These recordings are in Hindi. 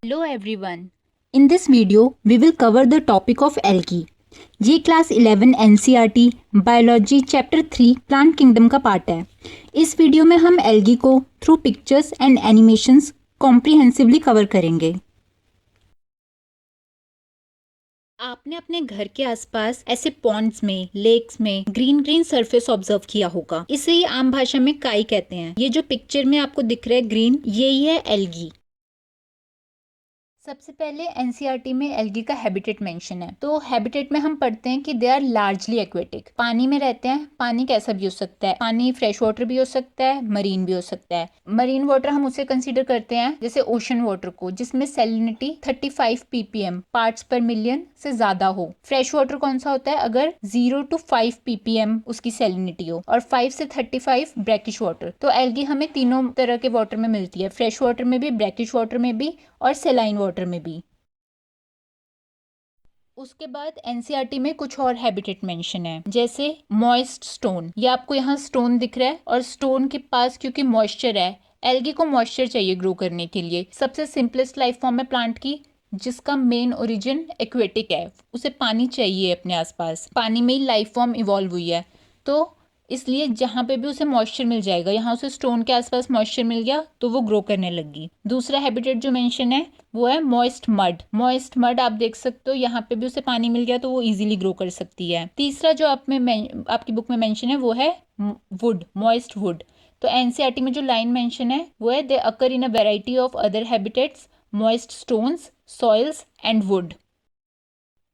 Hello everyone. In this video, we will cover the topic of algae. ये class 11 NCERT biology chapter 3 plant kingdom का पार्ट है। इस वीडियो में हम एल्गी को through pictures and animations comprehensively cover करेंगे। आपने अपने घर के आसपास ऐसे पॉन्ड्स में, लेक्स में ग्रीन ग्रीन सरफेस ऑब्जर्व किया होगा। इसे ही आम भाषा में काई कहते हैं। ये जो पिक्चर में आपको दिख रहा है ग्रीन, यही है एल्गी। सबसे पहले एनसीईआरटी में एल्गी का हैबिटेट मेंशन है। तो हैबिटेट में हम पढ़ते हैं कि दे आर लार्जली एक्वेटिक, पानी में रहते हैं। पानी कैसा भी हो सकता है, पानी फ्रेश वाटर भी हो सकता है, मरीन भी हो सकता है। मरीन वाटर हम उसे कंसीडर करते हैं जैसे ओशन वाटर को, जिसमें सैलिनिटी 35 ppm पार्ट्स पर मिलियन से ज्यादा हो। फ्रेश वाटर कौन सा होता है, अगर 0 to 5 ppm उसकी सैलिनिटी हो, और 5 से 35 ब्रैकिश वाटर। तो एल्गी हमें तीनों तरह के वाटर में मिलती है, फ्रेश वाटर में भी, ब्रैकिश वाटर में भी और सेलाइन वाटर में भी। उसके बाद एनसीईआरटी में कुछ और हैबिटेट मेंशन है, जैसे मॉइस्ट स्टोन। ये आपको यहाँ स्टोन दिख रहा है, और स्टोन के पास क्योंकि मॉइस्चर है, एल्गी को मॉइस्चर चाहिए ग्रो करने के लिए। सबसे सिंपलेस्ट लाइफ फॉर्म है प्लांट की, जिसका मेन ओरिजिन एक्वेटिक है, उसे पानी चाहिए अपने आसपास, पानी में ही लाइफ फॉर्म इवॉल्व हुई है। तो इसलिए जहाँ पे भी उसे मॉइस्चर मिल जाएगा, यहाँ उसे स्टोन के आसपास मॉइस्चर मिल गया तो वो ग्रो करने लगी। दूसरा हैबिटेट जो मेंशन है वो है मॉइस्ट मड। मॉइस्ट मड आप देख सकते हो, यहाँ पे भी उसे पानी मिल गया तो वो इजीली ग्रो कर सकती है। तीसरा जो आपकी बुक में मेंशन है वो है वुड, मॉइस्ट वुड। तो एनसीईआरटी में जो लाइन मेंशन है वो है, they occur in a variety of other habitats, moist stones, soils and wood.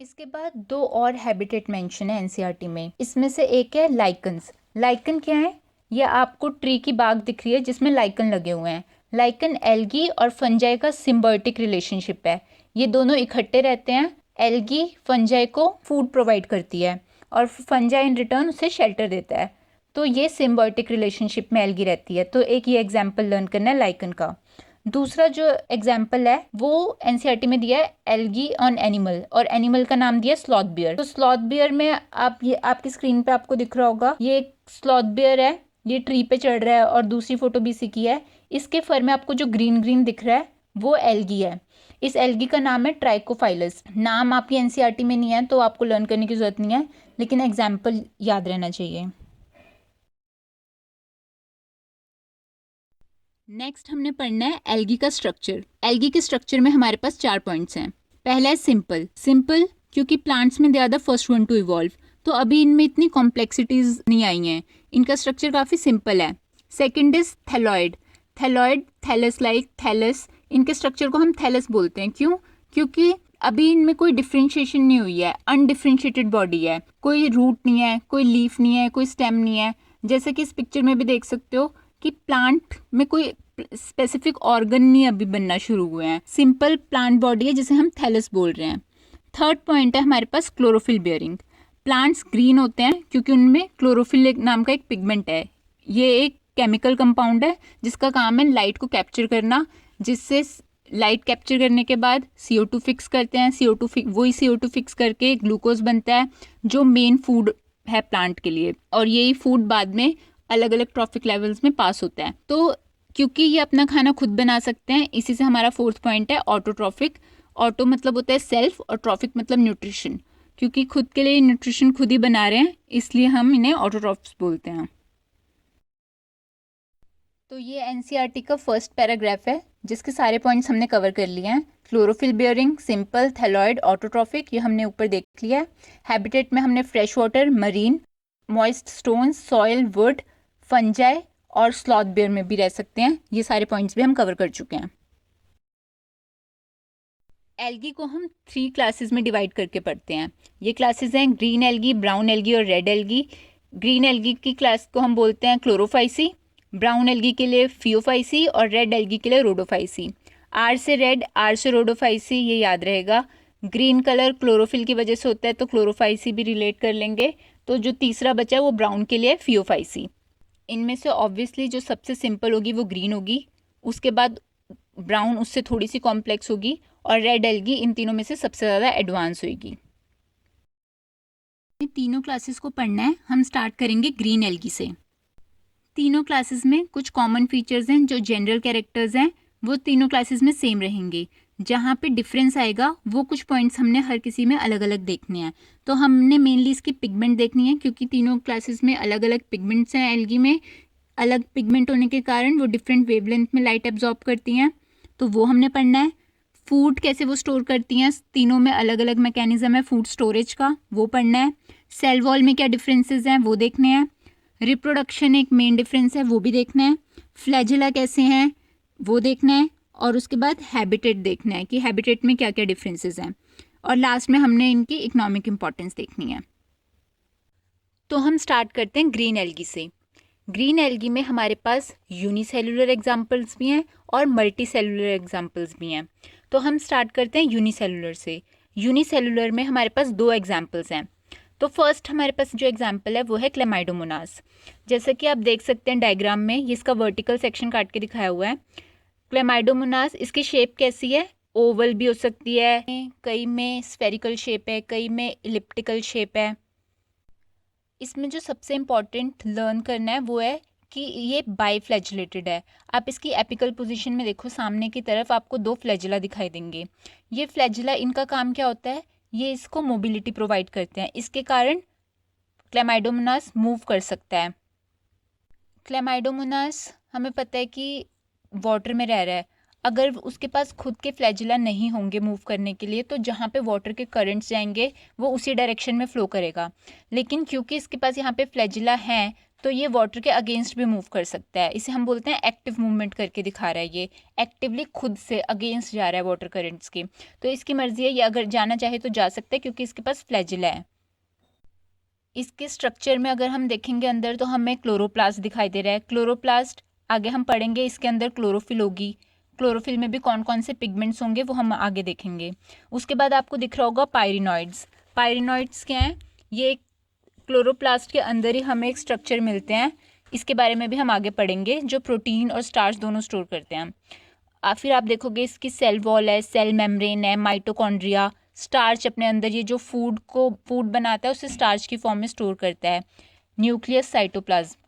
इसके बाद दो और हैबिटेट मेंशन है एनसीईआरटी में। इसमें से एक है लाइकन्स। लाइकन क्या है, ये आपको ट्री की बाग दिख रही है जिसमें लाइकन लगे हुए हैं। लाइकन एल्गी और फंजाई का सिम्बायोटिक रिलेशनशिप है। ये दोनों इकट्ठे रहते हैं। एल्गी फंजाई को फूड प्रोवाइड करती है और फंजाई इन रिटर्न उसे शेल्टर देता है। तो ये सिम्बायोटिक रिलेशनशिप में एल्गी रहती है। तो एक ये एग्जाम्पल लर्न करना है लाइकन का। दूसरा जो एग्जाम्पल है वो एनसीईआरटी में दिया है एल्गी ऑन एनिमल, और एनिमल का नाम दिया स्लॉथ बियर। तो स्लॉथ बियर में आप, ये आपकी स्क्रीन पे आपको दिख रहा होगा, ये एक स्लॉथ बियर है, ये ट्री पे चढ़ रहा है, और दूसरी फोटो भी इसी की है। इसके फर में आपको जो ग्रीन ग्रीन दिख रहा है वो एल्गी है। इस एल्गी का नाम है ट्राइकोफाइलस। नाम आपकी एनसीईआरटी में नहीं है तो आपको लर्न करने की जरूरत नहीं है, लेकिन एग्जाम्पल याद रहना चाहिए। नेक्स्ट हमने पढ़ना है एल्गी का स्ट्रक्चर। एल्गी के स्ट्रक्चर में हमारे पास 4 पॉइंट्स हैं। पहला है सिंपल। सिंपल क्योंकि प्लांट्स में they are the first one to evolve, तो अभी इनमें इतनी कॉम्प्लेक्सिटीज नहीं आई हैं, इनका स्ट्रक्चर काफ़ी सिंपल है। Second is thalloid. Thalloid, thallus like, thallus, इनके स्ट्रक्चर को हम थैलस बोलते हैं। क्यों? क्योंकि अभी इनमें कोई डिफ्रेंशिएशन नहीं हुई है, अनडिफ्रेंशिएटेड बॉडी है, कोई रूट नहीं है, कोई लीफ नहीं है, कोई स्टेम नहीं है। जैसे कि इस पिक्चर में भी देख सकते हो कि प्लांट में कोई स्पेसिफिक ऑर्गन नहीं अभी बनना शुरू हुए हैं, सिंपल प्लांट बॉडी है जिसे हम थैलस बोल रहे हैं। थर्ड पॉइंट है हमारे पास क्लोरोफिल बियरिंग। प्लांट्स ग्रीन होते हैं क्योंकि उनमें क्लोरोफिल नाम का एक पिगमेंट है। ये एक केमिकल कंपाउंड है जिसका काम है लाइट को कैप्चर करना, जिससे लाइट कैप्चर करने के बाद CO2 फिक्स करते हैं। वही CO2 फिक्स करके ग्लूकोज बनता है जो मेन फूड है प्लांट के लिए, और यही फूड बाद में अलग अलग ट्रॉफिक लेवल्स में पास होता है। तो क्योंकि ये अपना खाना खुद बना सकते हैं, इसी से हमारा फोर्थ पॉइंट है ऑटोट्रॉफिक। ऑटो मतलब होता है सेल्फ, और ट्रॉफिक मतलब न्यूट्रिशन। क्योंकि खुद के लिए न्यूट्रिशन खुद ही बना रहे हैं, इसलिए हम इन्हें ऑटोट्रॉफ्स बोलते हैं। तो ये एनसीईआरटी का फर्स्ट पैराग्राफ है जिसके सारे पॉइंट्स हमने कवर कर लिए हैं। Chlorophyll bearing, simple, thalloid, autotrophic, ये हमने ऊपर देख लिया है। हैबिटेट में हमने fresh water, marine, moist stones, soil, would, fungi और स्लॉथ बियर में भी रह सकते हैं। ये सारे पॉइंट्स भी हम कवर कर चुके हैं। एल्गी को हम 3 क्लासेस में डिवाइड करके पढ़ते हैं। ये क्लासेस हैं ग्रीन एल्गी, ब्राउन एल्गी और रेड एल्गी। ग्रीन एल्गी की क्लास को हम बोलते हैं क्लोरोफाइसी, ब्राउन एल्गी के लिए फियोफाइसी और रेड एल्गी के लिए रोडोफाइसी। आर से रेड, आर से रोडोफाइसी, ये याद रहेगा। ग्रीन कलर क्लोरोफिल की वजह से होता है तो क्लोरोफाइसी भी रिलेट कर लेंगे। तो जो तीसरा बचा है वो ब्राउन के लिए फियोफाइसी। इनमें से ऑब्वियसली जो सबसे सिंपल होगी वो ग्रीन होगी, उसके बाद ब्राउन उससे थोड़ी सी कॉम्प्लेक्स होगी, और रेड एल्गी इन तीनों में से सबसे ज़्यादा एडवांस होगी। तीनों क्लासेस को पढ़ना है। हम स्टार्ट करेंगे ग्रीन एल्गी से। तीनों क्लासेस में कुछ कॉमन फीचर्स हैं, जो जनरल कैरेक्टर्स हैं वो तीनों क्लासेस में सेम रहेंगे। जहाँ पे डिफरेंस आएगा वो कुछ पॉइंट्स हमने हर किसी में अलग अलग देखने हैं। तो हमने मेनली इसकी पिगमेंट देखनी है, क्योंकि तीनों क्लासेस में अलग अलग पिगमेंट्स हैं। एल्गी में अलग पिगमेंट होने के कारण वो डिफरेंट वेवलेंथ में लाइट एब्जॉर्ब करती हैं, तो वो हमने पढ़ना है। फूड कैसे वो स्टोर करती हैं, तीनों में अलग अलग मैकेनिज्म है फूड स्टोरेज का, वो पढ़ना है। सेल वॉल में क्या डिफरेंसेस हैं वो देखने हैं। रिप्रोडक्शन एक मेन डिफरेंस है, वो भी देखना है। फ्लैजिला कैसे हैं वो देखना है। और उसके बाद हैबिटेट देखना है कि हैबिटेट में क्या क्या डिफरेंसेस हैं। और लास्ट में हमने इनकी इकोनॉमिक इंपॉर्टेंस देखनी है। तो हम स्टार्ट करते हैं ग्रीन एल्गी से। ग्रीन एल्गी में हमारे पास यूनिसेलुलर एग्जाम्पल्स भी हैं और मल्टी सेलुलर एग्जाम्पल्स भी हैं। तो हम स्टार्ट करते हैं यूनिसेलुलर से। यूनिसेलुलर में हमारे पास 2 एग्जाम्पल्स हैं। तो फर्स्ट हमारे पास जो एग्जाम्पल है वो है क्लेमाइडोमोनास। जैसा कि आप देख सकते हैं डायग्राम में, ये इसका वर्टिकल सेक्शन काट के दिखाया हुआ है। क्लेमाइडोमोनास, इसकी शेप कैसी है? ओवल भी हो सकती है, कई में स्फेरिकल शेप है, कई में इलिप्टिकल शेप है। इसमें जो सबसे इम्पॉर्टेंट लर्न करना है वो है कि ये बाईफ्लैजिलेटेड है। आप इसकी एपिकल पोजीशन में देखो, सामने की तरफ आपको 2 फ्लैजिला दिखाई देंगे। ये फ्लैजिला, इनका काम क्या होता है? ये इसको मोबिलिटी प्रोवाइड करते हैं, इसके कारण क्लेमाइडोमोनास मूव कर सकता है। क्लेमाइडोमोनास हमें पता है कि वाटर में रह रहा है। अगर उसके पास खुद के फ्लैजिला नहीं होंगे मूव करने के लिए, तो जहाँ पे वाटर के करंट्स जाएंगे वो उसी डायरेक्शन में फ्लो करेगा। लेकिन क्योंकि इसके पास यहाँ पे फ्लैजिला हैं, तो ये वाटर के अगेंस्ट भी मूव कर सकता है। इसे हम बोलते हैं एक्टिव मूवमेंट करके दिखा रहा है। ये एक्टिवली खुद से अगेंस्ट जा रहा है वाटर करंट्स के। तो इसकी मर्जी है, ये अगर जाना चाहे तो जा सकता है क्योंकि इसके पास फ्लैजिला है। इसके स्ट्रक्चर में अगर हम देखेंगे अंदर, तो हमें क्लोरोप्लास्ट दिखाई दे रहा है। क्लोरोप्लास्ट आगे हम पढ़ेंगे, इसके अंदर क्लोरोफिल होगी। क्लोरोफिल में भी कौन कौन से पिगमेंट्स होंगे वो हम आगे देखेंगे। उसके बाद आपको दिख रहा होगा पायरिनॉइड्स। पायरिनॉइड्स क्या हैं? ये क्लोरोप्लास्ट के अंदर ही हमें एक स्ट्रक्चर मिलते हैं, इसके बारे में भी हम आगे पढ़ेंगे, जो प्रोटीन और स्टार्च दोनों स्टोर करते हैं। फिर आप देखोगे इसकी सेल वॉल है, सेल मेम्ब्रेन है, माइटोकॉन्ड्रिया, स्टार्च अपने अंदर, ये जो फूड बनाता है उसे स्टार्च की फॉर्म में स्टोर करता है, न्यूक्लियस, साइटोप्लाज्म।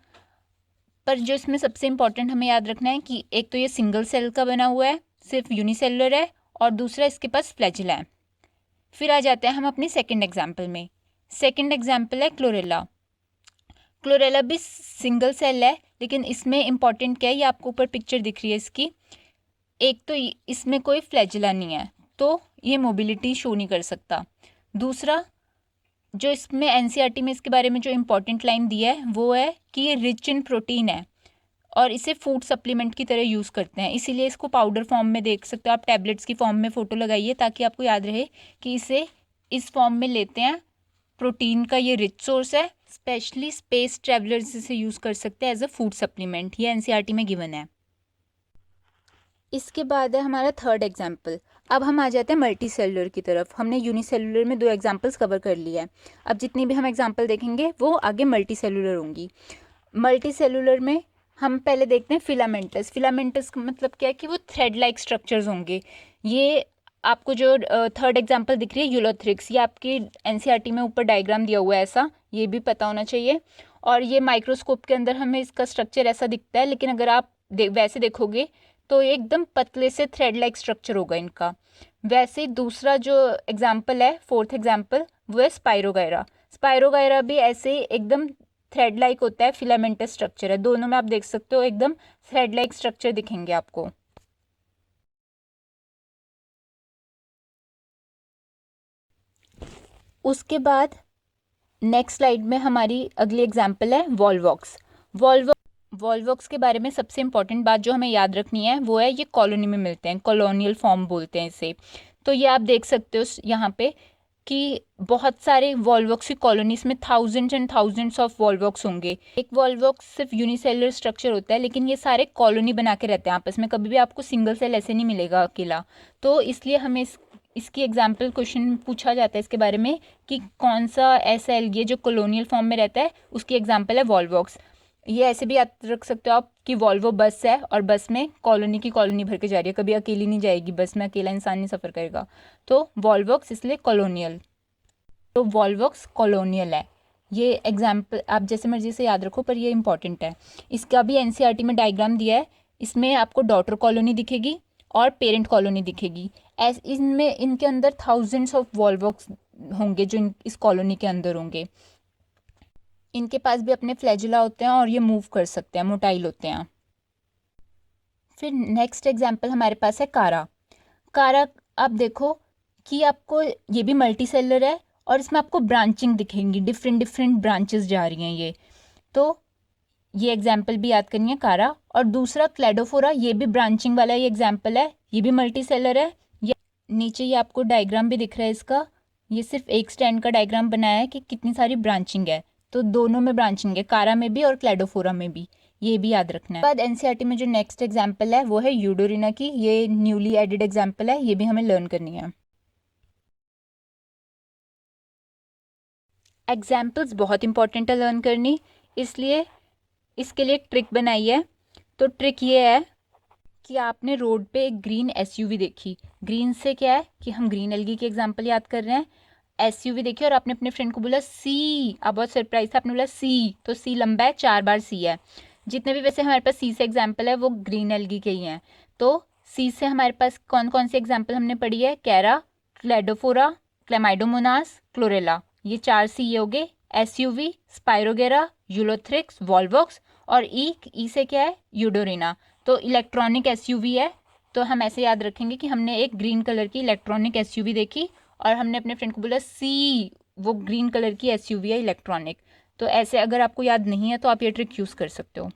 पर जो इसमें सबसे इंपॉर्टेंट हमें याद रखना है कि एक तो ये सिंगल सेल का बना हुआ है, सिर्फ यूनिसेलुलर है, और दूसरा इसके पास फ्लैजिला है। फिर आ जाते हैं हम अपनी सेकेंड एग्जाम्पल में। सेकेंड एग्जाम्पल है क्लोरेला। क्लोरेला भी सिंगल सेल है, लेकिन इसमें इंपॉर्टेंट क्या है, ये आपको ऊपर पिक्चर दिख रही है इसकी। एक तो इसमें कोई फ्लैजिला नहीं है, तो ये मोबिलिटी शो नहीं कर सकता। दूसरा, जो इसमें एनसीईआरटी में इसके बारे में जो इम्पोर्टेंट लाइन दी है वो है कि ये रिच इन प्रोटीन है और इसे फूड सप्लीमेंट की तरह यूज़ करते हैं, इसीलिए इसको पाउडर फॉर्म में देख सकते हो आप। टैबलेट्स की फॉर्म में फ़ोटो लगाइए ताकि आपको याद रहे कि इसे इस फॉर्म में लेते हैं। प्रोटीन का ये रिच सोर्स है, स्पेशली स्पेस ट्रैवलर्स इसे यूज़ कर सकते हैं एज अ फूड सप्लीमेंट। ये एनसीईआरटी में गिवन है। इसके बाद है हमारा थर्ड एग्जाम्पल। अब हम आ जाते हैं मल्टी सेलुलर की तरफ। हमने यूनिसेलुलर में 2 एग्जाम्पल्स कवर कर लिया है। अब जितनी भी हम एग्जाम्पल देखेंगे वो आगे मल्टी सेलुलर होंगी। मल्टी सेलुलर में हम पहले देखते हैं फिलामेंटस। फिलामेंटस का मतलब क्या है कि वो थ्रेड लाइक स्ट्रक्चर्स होंगे। ये आपको जो थर्ड एग्जाम्पल दिख रही है यूलोथ्रिक्स, ये आपकी एनसीईआरटी में ऊपर डायग्राम दिया हुआ है, ऐसा ये भी पता होना चाहिए। और ये माइक्रोस्कोप के अंदर हमें इसका स्ट्रक्चर ऐसा दिखता है, लेकिन अगर आप वैसे देखोगे तो एकदम पतले से थ्रेड लाइक स्ट्रक्चर होगा इनका। वैसे ही दूसरा जो एग्जाम्पल है, फोर्थ एग्जाम्पल, वो है स्पाइरोगायरा। स्पाइरोगायरा भी ऐसे ही एकदम थ्रेड लाइक होता है, फिलामेंटस स्ट्रक्चर है। दोनों में आप देख सकते हो एकदम थ्रेड लाइक स्ट्रक्चर दिखेंगे आपको। उसके बाद नेक्स्ट स्लाइड में हमारी अगली एग्जाम्पल है वॉल्वॉक्स। वॉल्वॉक्स के बारे में सबसे इंपॉर्टेंट बात जो हमें याद रखनी है वो है ये कॉलोनी में मिलते हैं, कॉलोनियल फॉर्म बोलते हैं इसे। तो ये आप देख सकते हो यहाँ पे कि बहुत सारे वॉल्वॉक्स की कॉलोनीज में thousands and thousands of Volvox होंगे। एक वॉल्वॉक्स सिर्फ यूनिसेलुलर स्ट्रक्चर होता है, लेकिन ये सारे कॉलोनी बना के रहते हैं आपस में, कभी भी आपको सिंगल सेल ऐसे नहीं मिलेगा अकेला। तो इसलिए हमें इसकी एग्जाम्पल क्वेश्चन पूछा जाता है इसके बारे में कि कौन सा ऐसा एल्गी जो कॉलोनियल फॉर्म में रहता है, उसकी एग्जाम्पल है वॉल्वॉक्स। ये ऐसे भी याद रख सकते हो आप कि वॉल्वो बस है और बस में कॉलोनी की कॉलोनी भर के जा रही है, कभी अकेली नहीं जाएगी बस में, अकेला इंसान नहीं सफ़र करेगा। तो वॉल्वॉक्स इसलिए कॉलोनियल, तो वॉल्वॉक्स कॉलोनियल है। ये एग्जाम्पल आप जैसे मर्जी से याद रखो, पर ये इंपॉर्टेंट है। इसका भी एनसीईआरटी में डायग्राम दिया है, इसमें आपको डॉटर कॉलोनी दिखेगी और पेरेंट कॉलोनी दिखेगी। इनमें इनके अंदर थाउजेंड्स ऑफ वॉल्वॉक्स होंगे जो इस कॉलोनी के अंदर होंगे। इनके पास भी अपने फ्लैजुला होते हैं और ये मूव कर सकते हैं, मोटाइल होते हैं। फिर नेक्स्ट एग्जाम्पल हमारे पास है कारा। कारा आप देखो कि आपको ये भी मल्टी सेलर है और इसमें आपको ब्रांचिंग दिखेंगी, डिफरेंट डिफरेंट ब्रांचेस जा रही हैं ये। तो ये एग्जाम्पल भी याद करनी है कारा। और दूसरा क्लेडोफोरा, ये भी ब्रांचिंग वाला ये एग्जाम्पल है, ये भी मल्टी सेलर है। ये नीचे ये आपको डायग्राम भी दिख रहा है इसका, ये सिर्फ एक स्टैंड का डायग्राम बनाया है कि कितनी सारी ब्रांचिंग है। तो दोनों में ब्रांचिंग है, कारा में भी और क्लेडोफोरा में भी, ये भी याद रखना है। बाद एनसीईआरटी में जो नेक्स्ट एग्जाम्पल है वो है यूडोरिना की, ये न्यूली एडेड एग्जाम्पल है, ये भी हमें लर्न करनी है। एग्जाम्पल्स बहुत इंपॉर्टेंट है लर्न करनी, इसलिए इसके लिए एक ट्रिक बनाई है। तो ट्रिक ये है कि आपने रोड पे एक ग्रीन एसयूवी देखी, ग्रीन से क्या है कि हम ग्रीन एल्गी की एग्जाम्पल याद कर रहे हैं। एसयूवी देखी और आपने अपने फ्रेंड को बोला सी, आप बहुत सरप्राइज था, आपने बोला सी, तो सी लंबा है, 4 बार सी है। जितने भी वैसे हमारे पास सी से एग्जाम्पल है वो ग्रीन एल्गी के ही हैं। तो सी से हमारे पास कौन कौन सी एग्जाम्पल हमने पढ़ी है, कैरा, क्लेडोफोरा, क्लेमाइडोमोनास, क्लोरेला, ये 4 सी ये हो गए। एसयूवी, स्पायरोगेरा, यूलोथ्रिक्स, वॉल्वॉक्स, और ई से क्या है, यूडोरिना। तो इलेक्ट्रॉनिक एसयूवी है, तो हम ऐसे याद रखेंगे कि हमने एक ग्रीन कलर की इलेक्ट्रॉनिक एसयूवी देखी और हमने अपने फ्रेंड को बोला सी, वो ग्रीन कलर की एसयूवी है इलेक्ट्रॉनिक। तो ऐसे अगर आपको याद नहीं है तो आप ये ट्रिक यूज़ कर सकते हो।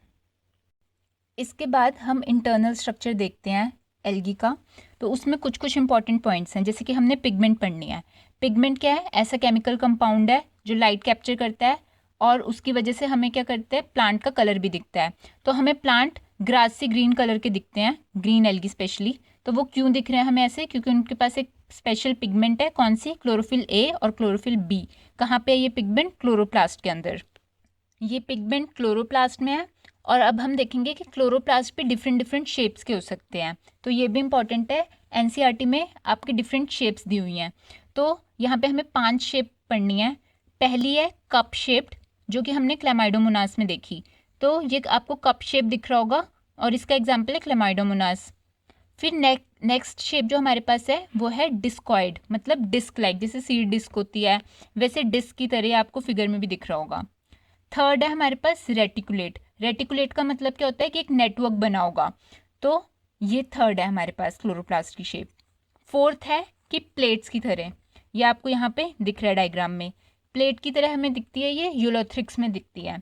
इसके बाद हम इंटरनल स्ट्रक्चर देखते हैं एल्गी का। तो उसमें कुछ कुछ इंपॉर्टेंट पॉइंट्स हैं, जैसे कि हमने पिगमेंट पढ़नी है। पिगमेंट क्या है, ऐसा केमिकल कंपाउंड है जो लाइट कैप्चर करता है और उसकी वजह से हमें क्या करते हैं, प्लांट का कलर भी दिखता है। तो हमें प्लांट ग्रास से ग्रीन कलर के दिखते हैं, ग्रीन एल्गी स्पेशली। तो वो क्यों दिख रहे हैं हमें ऐसे, क्योंकि उनके पास एक स्पेशल पिगमेंट है, कौन सी, क्लोरोफिल ए और क्लोरोफिल बी। कहाँ पे है ये पिगमेंट, क्लोरोप्लास्ट के अंदर। ये पिगमेंट क्लोरोप्लास्ट में है। और अब हम देखेंगे कि क्लोरोप्लास्ट भी डिफरेंट डिफरेंट शेप्स के हो सकते हैं, तो ये भी इंपॉर्टेंट है। एनसीईआरटी में आपकी डिफरेंट शेप्स दी हुई हैं, तो यहाँ पे हमें 5 शेप पढ़नी है। पहली है कप शेप्ड, जो कि हमने क्लेमाइडोमोनास में देखी। तो ये आपको कप शेप दिख रहा होगा और इसका एग्जाम्पल है क्लेमाइडोमोनास। फिर नेक्स्ट शेप जो हमारे पास है वो है डिस्कॉइड, मतलब डिस्क लाइक, जैसे सीड डिस्क होती है वैसे डिस्क की तरह आपको फिगर में भी दिख रहा होगा। थर्ड है हमारे पास रेटिकुलेट। रेटिकुलेट का मतलब क्या होता है कि एक नेटवर्क बना होगा, तो ये थर्ड है हमारे पास क्लोरोप्लास्ट की शेप। फोर्थ है कि प्लेट्स की तरह, ये आपको यहाँ पे दिख रहा है डायग्राम में, प्लेट की तरह हमें दिखती है, ये यूलोथ्रिक्स में दिखती है।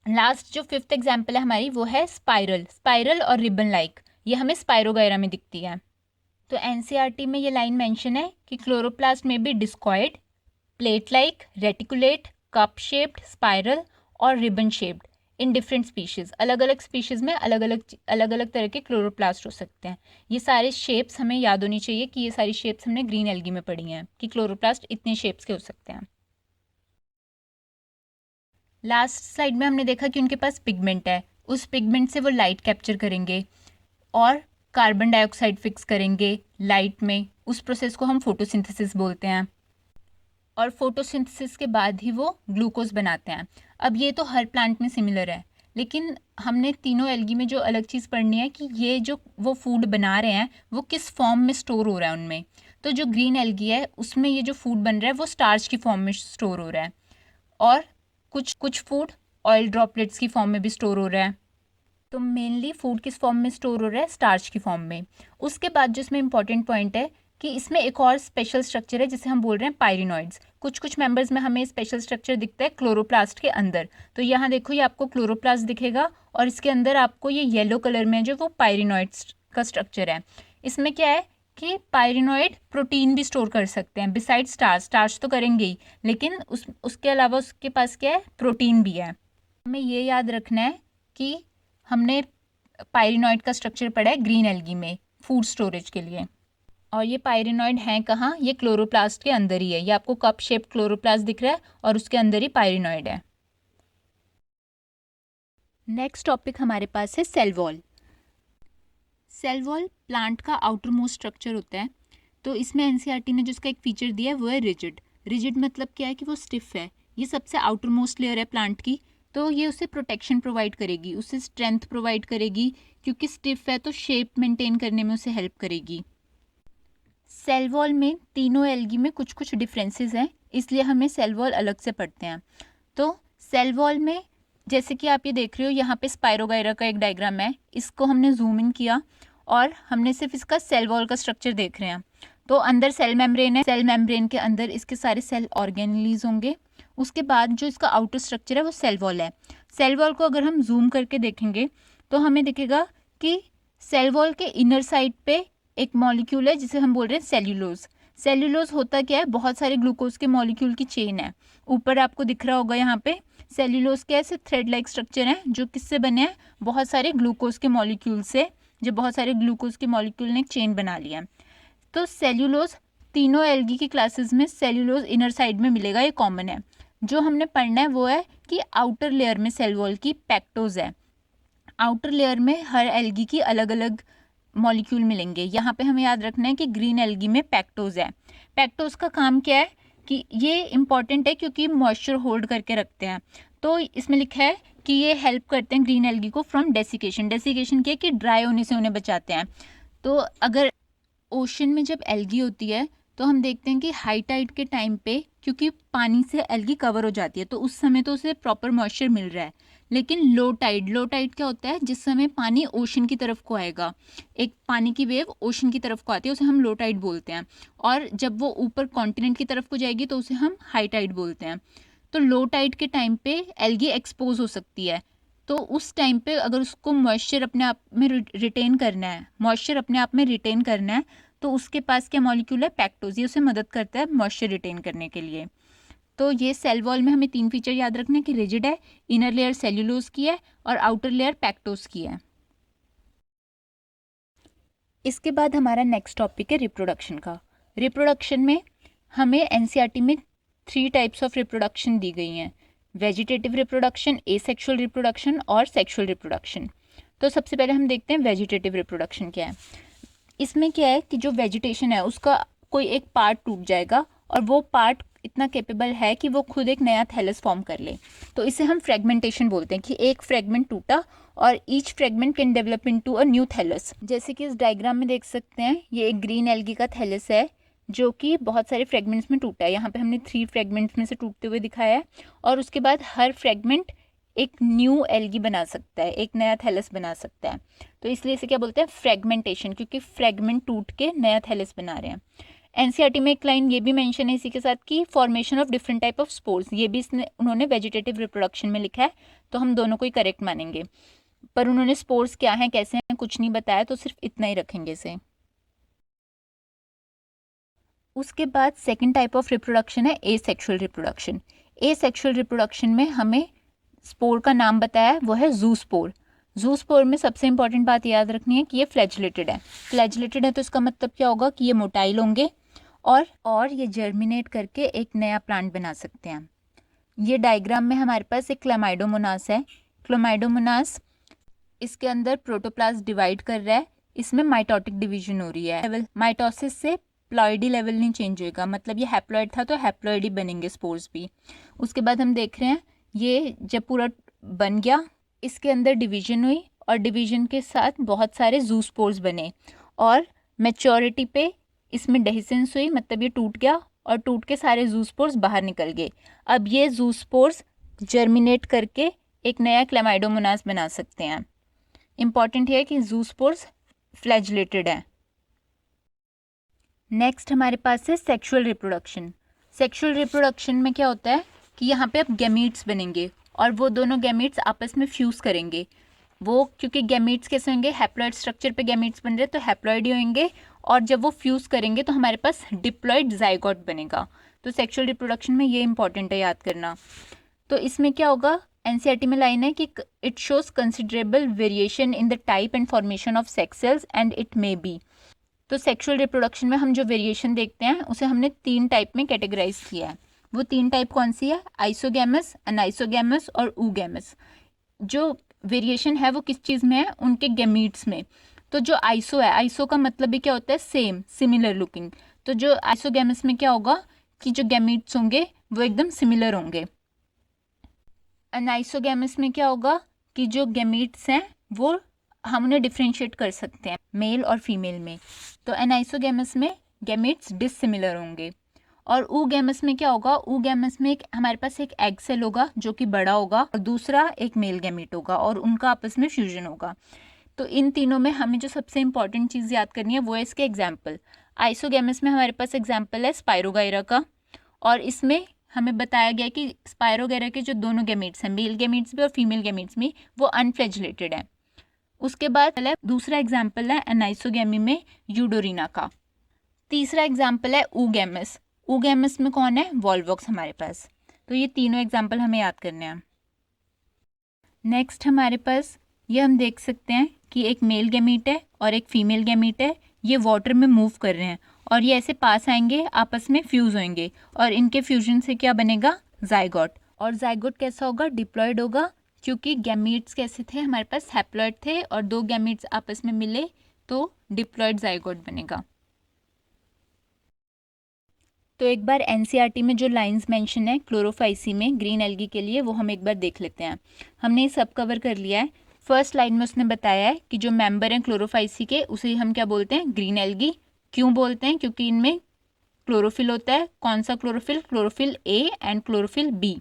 लास्ट जो फिफ्थ एग्जाम्पल है हमारी वो है स्पाइरल, स्पाइरल और रिबन लाइक, ये हमें स्पायरोगायरा में दिखती है। तो एनसीईआरटी में ये लाइन मेंशन है कि क्लोरोप्लास्ट में भी discoid, plate like, reticulate, cup shaped, spiral और ribbon shaped in different species. अलग अलग स्पीशीज में अलग अलग तरह के क्लोरोप्लास्ट हो सकते हैं। ये सारे शेप्स हमें याद होनी चाहिए कि ये सारी शेप्स हमने ग्रीन एल्गी में पढ़ी हैं कि क्लोरोप्लास्ट इतने शेप्स के हो सकते हैं। लास्ट स्लाइड में हमने देखा कि उनके पास पिगमेंट है, उस पिगमेंट से वो लाइट कैप्चर करेंगे और कार्बन डाइऑक्साइड फिक्स करेंगे लाइट में, उस प्रोसेस को हम फोटोसिंथेसिस बोलते हैं। और फोटोसिंथेसिस के बाद ही वो ग्लूकोज बनाते हैं। अब ये तो हर प्लांट में सिमिलर है, लेकिन हमने तीनों एल्गी में जो अलग चीज़ पढ़नी है कि ये जो वो फूड बना रहे हैं वो किस फॉर्म में स्टोर हो रहा है उनमें। तो जो ग्रीन एल्गी है उसमें ये जो फूड बन रहा है वो स्टार्च की फॉर्म में स्टोर हो रहा है, और कुछ फूड ऑयल ड्रॉपलेट्स की फॉर्म में भी स्टोर हो रहा है। तो मेनली फूड किस फॉर्म में स्टोर हो रहा है, स्टार्च की फॉर्म में। उसके बाद जो इसमें इंपॉर्टेंट पॉइंट है कि इसमें एक और स्पेशल स्ट्रक्चर है जिसे हम बोल रहे हैं पायरिनॉइड्स। कुछ मेंबर्स में हमें स्पेशल स्ट्रक्चर दिखता है क्लोरोप्लास्ट के अंदर। तो यहाँ देखो ये आपको क्लोरोप्लास्ट दिखेगा और इसके अंदर आपको ये येलो कलर में जो वो पायरिनॉइड्स का स्ट्रक्चर है। इसमें क्या है कि पायरिनॉइड प्रोटीन भी स्टोर कर सकते हैं बिसाइड स्टार्च, स्टार्च तो करेंगे ही, लेकिन उसके अलावा उसके पास क्या है, प्रोटीन भी है। हमें ये याद रखना है कि हमने पायरिनॉइड का स्ट्रक्चर पढ़ा है ग्रीन एल्गी में फूड स्टोरेज के लिए, और ये पायरिनॉइड हैं कहाँ, ये क्लोरोप्लास्ट के अंदर ही है। ये आपको कप शेप क्लोरोप्लास्ट दिख रहा है और उसके अंदर ही पायरिनॉइड है। नेक्स्ट टॉपिक हमारे पास है cell wall. Cell wall plant का आउटर मोस्ट स्ट्रक्चर होता है। तो इसमें एनसीईआरटी ने जिसका एक फीचर दिया है वो है रिजिड। रिजिड मतलब क्या है कि वो स्टिफ है, ये सबसे आउटर मोस्ट लेयर है प्लांट की, तो ये उसे प्रोटेक्शन प्रोवाइड करेगी, उसे स्ट्रेंथ प्रोवाइड करेगी, क्योंकि स्टिफ है तो शेप मेंटेन करने में उसे हेल्प करेगी। सेल वॉल में तीनों एल्गी में कुछ कुछ डिफरेंसेस हैं, इसलिए हमें सेल वॉल अलग से पढ़ते हैं। तो सेल वॉल में जैसे कि आप ये देख रहे हो, यहाँ पे स्पाइरोगायरा का एक डायग्राम है, इसको हमने जूम इन किया और हमने सिर्फ इसका सेल वॉल का स्ट्रक्चर देख रहे हैं। तो अंदर सेल मेम्ब्रेन है, सेल मेम्ब्रेन के अंदर इसके सारे सेल ऑर्गेनेलीज होंगे। उसके बाद जो इसका आउटर स्ट्रक्चर है वो सेल वॉल है। सेल वॉल को अगर हम जूम करके देखेंगे तो हमें दिखेगा कि सेल वॉल के इनर साइड पे एक मॉलिक्यूल है जिसे हम बोल रहे हैं सेल्यूलोज। सेल्यूलोज होता क्या है, बहुत सारे ग्लूकोज के मॉलिक्यूल की चेन है। ऊपर आपको दिख रहा होगा यहाँ पे सेल्यूलोज के ऐसे थ्रेड लाइक स्ट्रक्चर है जो किससे बने हैं, बहुत सारे ग्लूकोज के मॉलिक्यूल से, जो बहुत सारे ग्लूकोज के मॉलिक्यूल ने एक चेन बना लिया है। तो सेल्यूलोज तीनों एल्गी की क्लासेस में सेल्यूलोज इनर साइड में मिलेगा, ये कॉमन है। जो हमने पढ़ना है वो है कि आउटर लेयर में सेल वॉल की पैक्टोज है। आउटर लेयर में हर एल्गी की अलग अलग मॉलिक्यूल मिलेंगे। यहाँ पे हमें याद रखना है कि ग्रीन एल्गी में पैक्टोज है। पैक्टोज का काम क्या है कि ये इंपॉर्टेंट है क्योंकि मॉइस्चर होल्ड करके रखते हैं। तो इसमें लिखा है कि ये हेल्प करते हैं ग्रीन एल्गी को फ्रॉम डेसिकेशन। डेसिकेशन क्या है कि ड्राई होने से उन्हें बचाते हैं। तो अगर ओशन में जब एल्गी होती है तो हम देखते हैं कि हाई टाइड के टाइम पे, क्योंकि पानी से एल्गी कवर हो जाती है तो उस समय तो उसे प्रॉपर मॉइस्चर मिल रहा है। लेकिन लो टाइड क्या होता है, जिस समय पानी ओशन की तरफ को आएगा, एक पानी की वेव ओशन की तरफ को आती है, उसे हम लो टाइड बोलते हैं। और जब वो ऊपर कॉन्टिनेंट की तरफ को जाएगी तो उसे हम हाई टाइड बोलते हैं। तो लो टाइड के टाइम पे एल्गी एक्सपोज हो सकती है। तो उस टाइम पे अगर उसको मॉइस्चर अपने आप में रिटेन करना है, मॉइस्चर अपने आप में रिटेन करना है, तो उसके पास क्या मॉलिक्यूल है, पैक्टोज। ये उसे मदद करता है मॉइस्चर रिटेन करने के लिए। तो ये सेल वॉल में हमें 3 फीचर याद रखने कि रिजिड है, इनर लेयर सेल्यूलोज की है और आउटर लेयर पैक्टोज की है। इसके बाद हमारा नेक्स्ट टॉपिक है रिप्रोडक्शन का। रिप्रोडक्शन में हमें एनसीईआरटी में 3 टाइप्स ऑफ रिप्रोडक्शन दी गई हैं, वेजिटेटिव रिप्रोडक्शन, एसेक्सुअल रिप्रोडक्शन और सेक्सुअल रिप्रोडक्शन। तो सबसे पहले हम देखते हैं वेजिटेटिव रिप्रोडक्शन क्या है। इसमें क्या है कि जो वेजिटेशन है उसका कोई एक पार्ट टूट जाएगा और वो पार्ट इतना कैपेबल है कि वो खुद एक नया थैलस फॉर्म कर ले। तो इसे हम फ्रेगमेंटेशन बोलते हैं कि एक फ्रेगमेंट टूटा और each fragment can develop into a new thallus. जैसे कि इस डायग्राम में देख सकते हैं, ये एक ग्रीन एल्गी का थैलस है जो कि बहुत सारे फ्रेगमेंट्स में टूटा है। यहाँ पे हमने 3 फ्रेगमेंट्स में से टूटते हुए दिखाया है और उसके बाद हर फ्रेगमेंट एक न्यू एल्गी बना सकता है, एक नया थैलस बना सकता है। तो इसलिए इसे क्या बोलते हैं, फ्रेगमेंटेशन, क्योंकि फ्रेगमेंट टूट के नया थैलस बना रहे हैं। एनसीईआरटी में एक लाइन ये भी मेंशन है इसी के साथ कि formation of different type of spores, ये भी उन्होंने वेजिटेटिव रिप्रोडक्शन में लिखा है। तो हम दोनों को ही करेक्ट मानेंगे, पर उन्होंने स्पोर्स क्या हैं कैसे हैं कुछ नहीं बताया, तो सिर्फ इतना ही रखेंगे इसे। उसके बाद सेकेंड टाइप ऑफ रिप्रोडक्शन है एसेक्सुअल रिप्रोडक्शन। एसेक्सुअल रिप्रोडक्शन में हमें स्पोर का नाम बताया है, वो है जूस्पोर। जूस्पोर में सबसे इंपॉर्टेंट बात याद रखनी है कि ये फ्लैजिलेटेड है। फ्लैजिलेटेड है तो इसका मतलब क्या होगा कि ये मोटाइल होंगे और ये जर्मिनेट करके एक नया प्लांट बना सकते हैं। ये डायग्राम में हमारे पास एक क्लामाइडोमोनास है। क्लामाइडोमोनास, इसके अंदर प्रोटोप्लास्ट डिवाइड कर रहा है, इसमें माइटोटिक डिवीजन हो रही है। माइटोसिस से प्लॉइडी लेवल नहीं चेंज होएगा, मतलब ये हैप्लॉइड था तो हैप्लॉइड ही बनेंगे स्पोर्स भी। उसके बाद हम देख रहे हैं ये जब पूरा बन गया, इसके अंदर डिवीजन हुई और डिवीजन के साथ बहुत सारे जूस्पोर्स बने और मैच्योरिटी पे इसमें डेहिसेंस हुई, मतलब ये टूट गया और टूट के सारे जूस्पोर्स बाहर निकल गए। अब ये जूस्पोर्स जर्मिनेट करके एक नया क्लामाइडोमोनास बना सकते हैं। इंपॉर्टेंट है कि जूस्पोर्स फ्लैजिलेटेड है। नेक्स्ट हमारे पास है सेक्सुअल रिप्रोडक्शन। सेक्सुअल रिप्रोडक्शन में क्या होता है कि यहाँ पे अब गैमीट्स बनेंगे और वो दोनों गैमीट्स आपस में फ्यूज़ करेंगे। वो क्योंकि गैमीट्स कैसे होंगे, हैप्लॉइड स्ट्रक्चर पे गैमीट्स बन रहे तो हैप्लॉइड ही होंगे, और जब वो फ्यूज़ करेंगे तो हमारे पास डिप्लॉइड जाइगोट बनेगा। तो सेक्सुअल रिप्रोडक्शन में ये इंपॉर्टेंट है याद करना। तो इसमें क्या होगा, एनसीईआरटी में लाइन है कि it shows considerable variation in the type and formation of sex cells and it may be. तो सेक्सुअल रिप्रोडक्शन में हम जो वेरिएशन देखते हैं उसे हमने 3 टाइप में कैटेगराइज किया है। वो 3 टाइप कौन सी है, आइसोगैमस, अनआइसोगैमस और ऊगैमस। जो वेरिएशन है वो किस चीज़ में है, उनके गैमीट्स में। तो जो आइसो है, आइसो का मतलब भी क्या होता है, सेम, सिमिलर लुकिंग। तो जो आइसोगैमस में क्या होगा कि जो गैमीट्स होंगे वो एकदम सिमिलर होंगे। अनआइसोगैमस में क्या होगा कि जो गैमीट्स हैं वो हम उन्हें डिफ्रेंशिएट कर सकते हैं मेल और फीमेल में। तो एनाइसोगैमस में गैमेट्स डिसिमिलर होंगे। और oogamous में क्या होगा, oogamous में हमारे पास एक एग सेल होगा जो कि बड़ा होगा और दूसरा एक मेल गैमेट होगा और उनका आपस में फ्यूजन होगा। तो इन तीनों में हमें जो सबसे इंपॉर्टेंट चीज़ याद करनी है वो है इसके एग्जाम्पल। आइसोगैमस में हमारे पास एग्जाम्पल है स्पायरोगायरा का, और इसमें हमें बताया गया कि स्पायरोगायरा के जो दोनों गैमेट्स हैं, मेल गैमेट्स भी और फीमेल गैमेट्स भी, वो अनफ्लैजिलेटेड हैं। उसके बाद दूसरा एग्जाम्पल है एनाइसोगैमी में यूडोरिना का। तीसरा एग्जाम्पल है oogamous। oogamous में कौन है, वॉल्वॉक्स हमारे पास। तो ये तीनों एग्जाम्पल हमें याद करने हैं। नेक्स्ट हमारे पास ये हम देख सकते हैं कि एक मेल गैमीट है और एक फीमेल गैमीट है, ये वाटर में मूव कर रहे हैं और ये ऐसे पास आएंगे, आपस में फ्यूज होंगे और इनके फ्यूजन से क्या बनेगा, जाइगोट। और जाइगोट कैसा होगा, डिप्लॉयड होगा, क्योंकि गैमीट्स कैसे थे हमारे पास, हैप्लॉयड थे और दो गैमीट्स आपस में मिले तो डिप्लॉयड जाइगोट बनेगा। तो एक बार एनसीईआरटी में जो लाइंस मेंशन है क्लोरोफाइसी में ग्रीन एल्गी के लिए, वो हम एक बार देख लेते हैं। हमने ये सब कवर कर लिया है। फर्स्ट लाइन में उसने बताया है कि जो मेंबर हैं क्लोरोफाइसी के उसे हम क्या बोलते हैं, ग्रीन एल्गी। क्यों बोलते हैं, क्योंकि इनमें क्लोरोफिल होता है। कौन सा chlorophyll, chlorophyll A and chlorophyll B.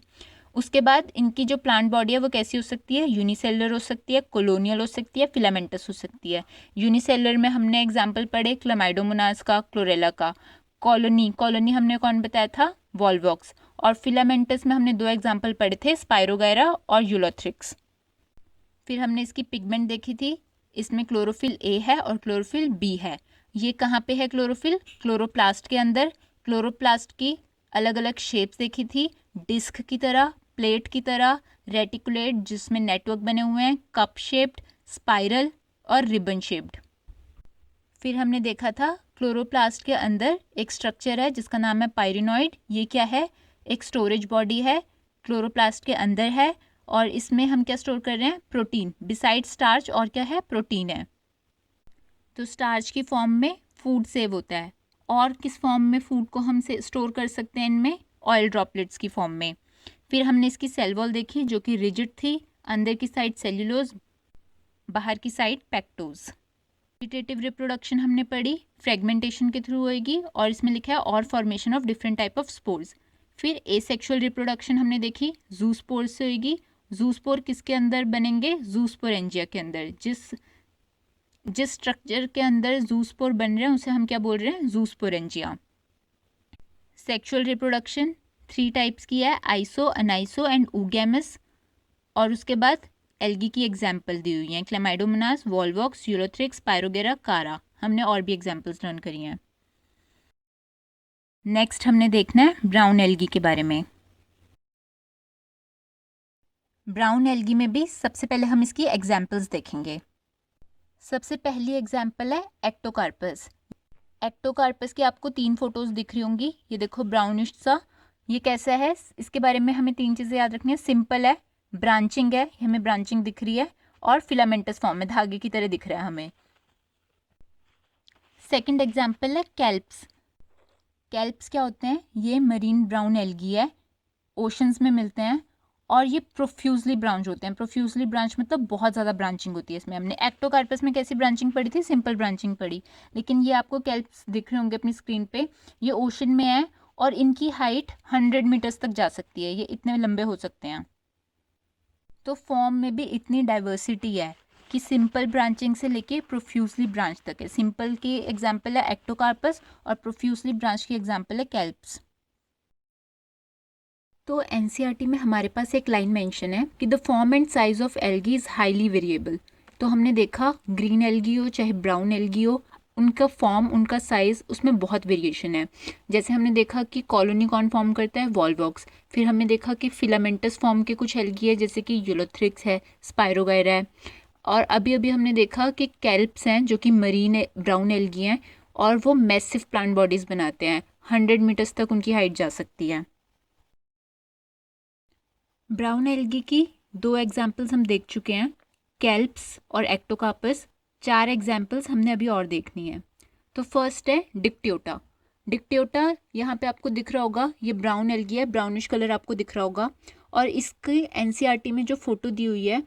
उसके बाद इनकी जो प्लांट बॉडी है वो कैसी हो सकती है, यूनिसेलुलर हो सकती है, कॉलोनियल हो सकती है, फिलामेंटस हो सकती है। यूनिसेलुलर में हमने एग्जाम्पल पढ़े क्लमाइडोमोनास का, क्लोरेला का। कॉलोनी हमने कौन बताया था, वॉल्वॉक्स। और फिलामेंटस में हमने दो एग्जाम्पल पढ़े थे, स्पायरोगायरा और यूलोथ्रिक्स। फिर हमने इसकी पिगमेंट देखी थी, इसमें क्लोरोफिल ए है और क्लोरोफिल बी है। ये कहाँ पे है क्लोरोफिल, क्लोरोप्लास्ट के अंदर। क्लोरोप्लास्ट की अलग अलग शेप्स देखी थी, डिस्क की तरह, प्लेट की तरह, रेटिकुलेट जिसमें नेटवर्क बने हुए हैं, कप शेप्ड, स्पाइरल और रिबन शेप्ड। फिर हमने देखा था क्लोरोप्लास्ट के अंदर एक स्ट्रक्चर है जिसका नाम है पायरिनॉइड। ये क्या है, एक स्टोरेज बॉडी है, क्लोरोप्लास्ट के अंदर है और इसमें हम क्या स्टोर कर रहे हैं, प्रोटीन। बिसाइड स्टार्च और क्या है, प्रोटीन है। तो स्टार्च की फॉर्म में फूड सेव होता है। और किस फॉर्म में फूड को हम स्टोर कर सकते हैं इनमें, ऑयल ड्रॉपलेट्स की फॉर्म में। फिर हमने इसकी सेल वॉल देखी जो कि रिजिड थी, अंदर की साइड सेल्यूलोज, बाहर की साइड पैक्टोज। वेजिटेटिव रिप्रोडक्शन हमने पढ़ी, फ्रेगमेंटेशन के थ्रू होएगी और इसमें लिखा है और formation of different type of spores. फिर एसेक्सुअल रिप्रोडक्शन हमने देखी, जूस्पोर से होएगी। जूस्पोर किसके अंदर बनेंगे, जूस्पोरेंजिया के अंदर। जिस स्ट्रक्चर के अंदर जूस्पोर बन रहे हैं उसे हम क्या बोल रहे हैं, जूस्पोरेंजिया। सेक्सुअल रिप्रोडक्शन 3 टाइप्स की है, आइसो, अनाइसो एंड oogamous। और उसके बाद एल्गी की एग्जाम्पल दी हुई हैं, क्लेमाइडोमोनास, वॉल्वॉक्स, यूलोथ्रिक्स, पायरोगेरा, कारा। हमने और भी एग्जाम्पल्स लर्न करी हैं। नेक्स्ट हमने देखना है ब्राउन एल्गी के बारे में। ब्राउन एल्गी में भी सबसे पहले हम इसकी एग्जाम्पल्स देखेंगे। सबसे पहली एग्जाम्पल है एक्टोकार्पस। एक्टोकार्पस की आपको 3 फोटोज दिख रही होंगी, ये देखो ब्राउनिश सा। ये कैसा है, इसके बारे में हमें 3 चीज़ें याद रखनी है। सिंपल है, ब्रांचिंग है, हमें ब्रांचिंग दिख रही है, और फिलामेंटस फॉर्म में धागे की तरह दिख रहा है हमें। सेकंड एग्जांपल है कैल्प्स। कैल्प्स क्या होते हैं, ये मरीन ब्राउन एल्गी है, ओशंस में मिलते हैं और ये प्रोफ्यूजली ब्रांच होते हैं। प्रोफ्यूजली ब्रांच मतलब बहुत ज़्यादा ब्रांचिंग होती है इसमें। हमने एक्टोकार्पस में कैसी ब्रांचिंग पढ़ी थी, सिंपल ब्रांचिंग पढ़ी, लेकिन ये आपको कैल्प्स दिख रहे होंगे अपनी स्क्रीन पे। ये ओशन में है और इनकी हाइट 100 मीटर्स तक जा सकती है, ये इतने लंबे हो सकते हैं। तो फॉर्म में भी इतनी डाइवर्सिटी है कि सिंपल ब्रांचिंग से लेके प्रोफ्यूजली ब्रांच तक है। सिंपल की एग्जांपल है एक्टोकार्पस और प्रोफ्यूजली ब्रांच की एग्जांपल है कैल्प्स। तो एनसीईआरटी में हमारे पास एक लाइन मेंशन है कि the form and size of algae is highly variable. तो हमने देखा ग्रीन एल्गी हो चाहे ब्राउन एल्गी हो, उनका फॉर्म, उनका साइज़, उसमें बहुत वेरिएशन है। जैसे हमने देखा कि कॉलोनी कौन फॉर्म करता है, वॉल्वॉक्स। फिर हमने देखा कि फिलामेंटस फॉर्म के कुछ एल्गी है जैसे कि यूलोथ्रिक्स है, स्पायरोगायरा है। और अभी अभी हमने देखा कि कैल्प्स हैं जो कि मरीन ब्राउन एल्गी हैं और वो मैसिव प्लांट बॉडीज़ बनाते हैं, 100 मीटर्स तक उनकी हाइट जा सकती है। ब्राउन एल्गी की 2 एग्जाम्पल्स हम देख चुके हैं, कैल्प्स और एक्टोकार्पस। 4 एग्जाम्पल्स हमने अभी और देखनी है। तो फर्स्ट है डिक्टियोटा। डिक्टियोटा यहाँ पे आपको दिख रहा होगा, ये ब्राउन एल्गी है, ब्राउनिश कलर आपको दिख रहा होगा। और इसकी एनसीईआरटी में जो फोटो दी हुई है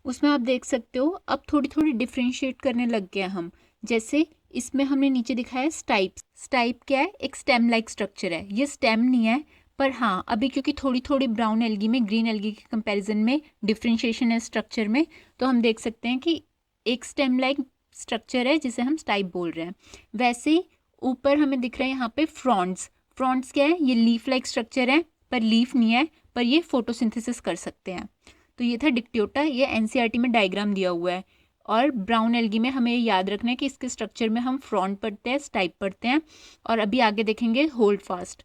उसमें आप देख सकते हो अब थोड़ी थोड़ी डिफ्रेंशिएट करने लग गए हम। जैसे इसमें हमने नीचे दिखाया है स्टाइप। स्टाइप क्या है? एक स्टेम लाइक स्ट्रक्चर है। ये स्टेम नहीं है, पर हाँ अभी क्योंकि थोड़ी थोड़ी ब्राउन एल्गी में ग्रीन एल्गी के कंपैरिजन में डिफरेंशिएशन है स्ट्रक्चर में, तो हम देख सकते हैं कि एक स्टेम लाइक स्ट्रक्चर है जिसे हम स्टाइप बोल रहे हैं। वैसे ही ऊपर हमें दिख रहा है यहाँ पे फ्रॉन्ट्स। फ्रॉन्ट्स क्या है? ये लीफ लाइक स्ट्रक्चर है, पर लीफ नहीं है, पर ये फोटोसिंथेसिस कर सकते हैं। तो ये था डिक्टियोटा। ये एनसीईआरटी में डायग्राम दिया हुआ है। और ब्राउन एल्गी में हमें याद रखना है कि इसके स्ट्रक्चर में हम फ्रॉन्ट पढ़ते हैं, स्टाइप पढ़ते हैं, और अभी आगे देखेंगे होल्ड फास्ट।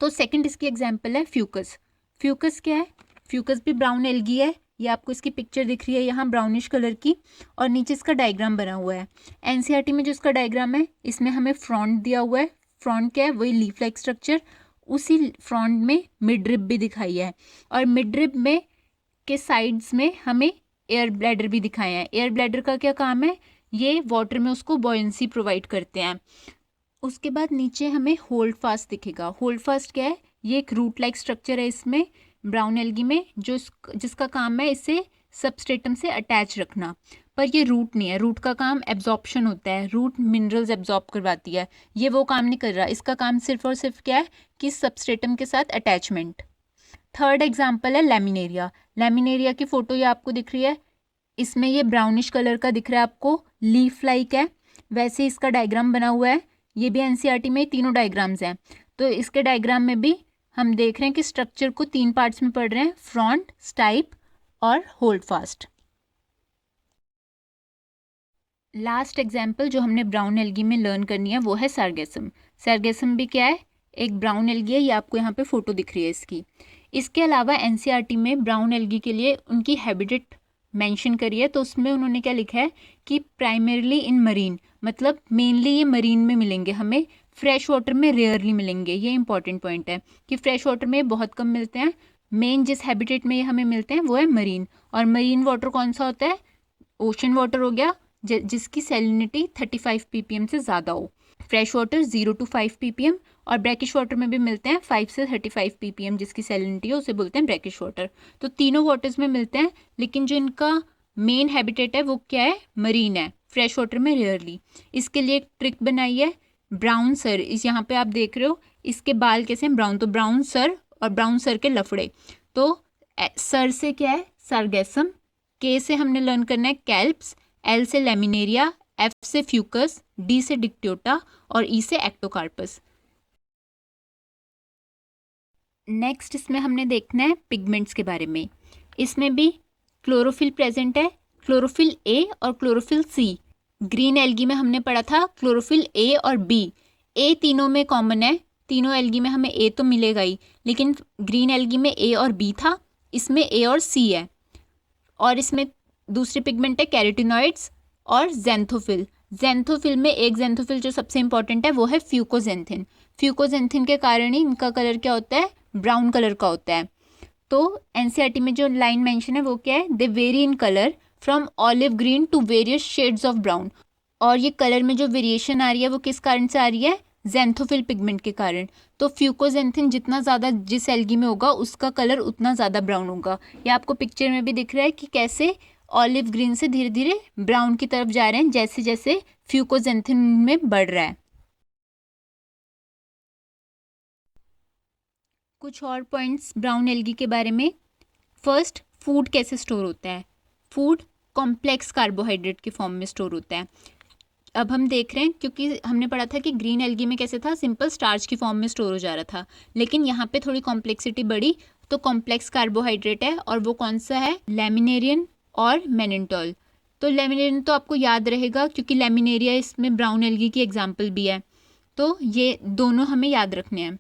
तो सेकंड इसकी एग्जांपल है फ्यूकस। फ्यूकस क्या है? फ्यूकस भी ब्राउन एल्गी है। ये आपको इसकी पिक्चर दिख रही है यहाँ ब्राउनिश कलर की, और नीचे इसका डायग्राम बना हुआ है। एनसीईआरटी में जो इसका डायग्राम है इसमें हमें फ्रॉन्ट दिया हुआ है। फ्रॉन्ट क्या है? वही लीफ लाइक स्ट्रक्चर। उसी फ्रॉन्ट में मिड रिब भी दिखाई है, और मिड रिब में के साइड्स में हमें एयर ब्लैडर भी दिखाए हैं। एयर ब्लैडर का क्या काम है? ये वाटर में उसको बॉयंसी प्रोवाइड करते हैं। उसके बाद नीचे हमें होल्ड फास्ट दिखेगा। होल्ड फास्ट क्या है? ये एक रूट लाइक स्ट्रक्चर है इसमें ब्राउन एल्गी में, जो जिसका काम है इसे सबस्ट्रेटम से अटैच रखना। पर ये रूट नहीं है, रूट का काम एब्जॉर्प्शन होता है। रूट मिनरल्स एब्जॉर्ब करवाती है, ये वो काम नहीं कर रहा। इसका काम सिर्फ और सिर्फ क्या है कि सबस्ट्रेटम के साथ अटैचमेंट। थर्ड एग्जाम्पल है लैमिनेरिया। लैमिनेरिया की फोटो ये आपको दिख रही है। इसमें ये ब्राउनिश कलर का दिख रहा है आपको, लीफ लाइक है। वैसे इसका डायग्राम बना हुआ है। ये भी एनसीईआरटी में तीनों डायग्राम्स हैं। तो इसके डायग्राम में भी हम देख रहे हैं कि स्ट्रक्चर को 3 पार्ट्स में पढ़ रहे हैं, फ्रंट, स्टाइप और होल्ड फास्ट। लास्ट एग्जाम्पल जो हमने ब्राउन एल्गी में लर्न करनी है वो है सार्गेसम। सार्गेसम भी क्या है? एक ब्राउन एल्गी है। ये आपको यहाँ पे फोटो दिख रही है इसकी। इसके अलावा एनसीईआरटी में ब्राउन एल्गी के लिए उनकी हैबिटेट मेंशन करी है। तो उसमें उन्होंने क्या लिखा है कि प्राइमरीली इन मरीन, मतलब मेनली ये मरीन में मिलेंगे हमें, फ्रेश वाटर में रेयरली मिलेंगे। ये इंपॉर्टेंट पॉइंट है कि फ्रेश वाटर में बहुत कम मिलते हैं। मेन जिस हैबिटेट में ये हमें मिलते हैं वो है मरीन। और मरीन वाटर कौन सा होता है? ओशन वाटर हो गया, जिसकी सैलिनिटी 35 ppm से ज़्यादा हो। फ्रेश वाटर 0 to 5 ppm, और ब्रैकिश वाटर में भी मिलते हैं 5 से 35 ppm जिसकी सैलिनिटी है, उसे बोलते हैं ब्रैकिश वाटर। तो तीनों वाटर्स में मिलते हैं, लेकिन जो इनका मेन हैबिटेट है वो क्या है? मरीन है, फ्रेश वाटर में रेयरली। इसके लिए एक ट्रिक बनाई है, ब्राउन सर। इस यहाँ पे आप देख रहे हो इसके बाल कैसे हैं? ब्राउन। तो ब्राउन सर और ब्राउन सर के लफड़े। तो सर से क्या है? सार्गेसम। के से हमने लर्न करना है कैल्प्स, एल से लैमिनेरिया, एफ से फ्यूकस, डी से डिक्टियोटा और ई से एक्टोकार्पस। नेक्स्ट इसमें हमने देखना है पिगमेंट्स के बारे में। इसमें भी क्लोरोफिल प्रेजेंट है, क्लोरोफिल ए और क्लोरोफिल सी। ग्रीन एल्गी में हमने पढ़ा था क्लोरोफिल ए और बी। ए तीनों में कॉमन है, तीनों एल्गी में हमें ए तो मिलेगा ही, लेकिन ग्रीन एल्गी में ए और बी था, इसमें ए और सी है। और इसमें दूसरी पिगमेंट है कैरोटिनॉइड्स और जेंथोफिल। जेंथोफिल में एक जेंथोफिल जो सबसे इंपॉर्टेंट है वो है फ्यूकोजेंथिन। फ्यूकोजेंथिन के कारण ही इनका कलर क्या होता है? ब्राउन कलर का होता है। तो एनसीईआरटी में जो लाइन मेंशन है वो क्या है? They vary in colour from olive green to various shades of brown. और ये कलर में जो वेरिएशन आ रही है वो किस कारण से आ रही है? जेंथोफिल पिगमेंट के कारण। तो फ्यूकोजेंथिन जितना ज़्यादा जिस एल्गी में होगा उसका कलर उतना ज़्यादा ब्राउन होगा। ये आपको पिक्चर में भी दिख रहा है कि कैसे ऑलिव ग्रीन से धीरे धीरे ब्राउन की तरफ जा रहे हैं जैसे जैसे फ्यूकोजेंथिन में बढ़ रहा है। कुछ और पॉइंट्स ब्राउन एल्गी के बारे में। फर्स्ट, फूड कैसे स्टोर होता है? फूड कॉम्प्लेक्स कार्बोहाइड्रेट के फॉर्म में स्टोर होता है। अब हम देख रहे हैं, क्योंकि हमने पढ़ा था कि ग्रीन एल्गी में कैसे था, सिंपल स्टार्च की फॉर्म में स्टोर हो जा रहा था, लेकिन यहाँ पे थोड़ी कॉम्प्लेक्सिटी बढ़ी, तो कॉम्प्लेक्स कार्बोहाइड्रेट है, और वो कौन सा है? लैमिनेरियन और मेनेंटॉल। तो लैमिनेरियन तो आपको याद रहेगा क्योंकि लैमिनेरिया इसमें ब्राउन एल्गी की एग्जाम्पल भी है, तो ये दोनों हमें याद रखने हैं।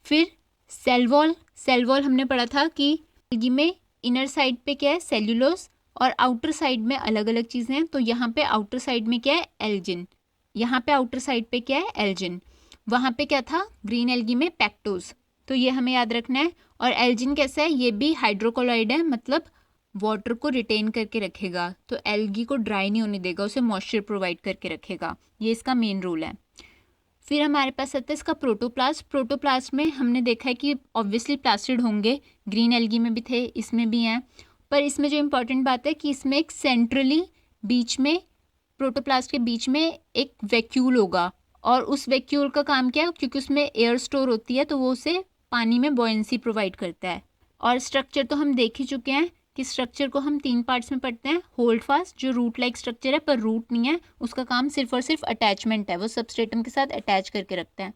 फिर सेल वॉल। सेल वॉल हमने पढ़ा था कि एल्गी में इनर साइड पे क्या है? सेल्यूलोज, और आउटर साइड में अलग अलग चीज़ें हैं। तो यहाँ पे आउटर साइड में क्या है? एल्जिन। यहाँ पे आउटर साइड पे क्या है? एल्जिन। वहाँ पे क्या था? ग्रीन एल्गी में पैक्टोज। तो ये हमें याद रखना है। और एल्जिन कैसा है? ये भी हाइड्रोकोलॉइड है, मतलब वाटर को रिटेन करके रखेगा, तो एल्गी को ड्राई नहीं होने देगा, उसे मॉइस्चर प्रोवाइड करके रखेगा। ये इसका मेन रोल है। फिर हमारे पास आता है इसका प्रोटोप्लास्ट। प्रोटोप्लास्ट में हमने देखा है कि ऑब्वियसली प्लास्टिड होंगे, ग्रीन एल्गी में भी थे, इसमें भी हैं, पर इसमें जो इम्पोर्टेंट बात है कि इसमें एक सेंट्रली बीच में प्रोटोप्लास्ट के बीच में एक वैक्यूल होगा और उस वैक्यूल का काम क्या है, क्योंकि उसमें एयर स्टोर होती है तो वो उसे पानी में बॉयंसी प्रोवाइड करता है। और स्ट्रक्चर तो हम देख ही चुके हैं कि स्ट्रक्चर को हम 3 पार्ट्स में पढ़ते हैं। होल्ड फास्ट जो रूट लाइक स्ट्रक्चर है पर रूट नहीं है, उसका काम सिर्फ और सिर्फ अटैचमेंट है, वो सबस्ट्रेटम के साथ अटैच करके रखता है।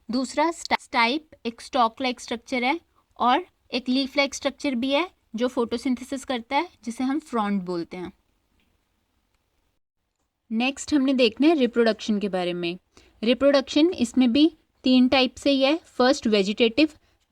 दूसरा स्टाइप एक स्टॉक लाइक स्ट्रक्चर है और एक लीफ लाइक स्ट्रक्चर भी है जो फोटोसिंथेसिस करता है, जिसे हम फ्रॉन्ट बोलते हैं। नेक्स्ट हमने देखना है रिप्रोडक्शन के बारे में। रिप्रोडक्शन इसमें भी 3 टाइप से ही है। फर्स्ट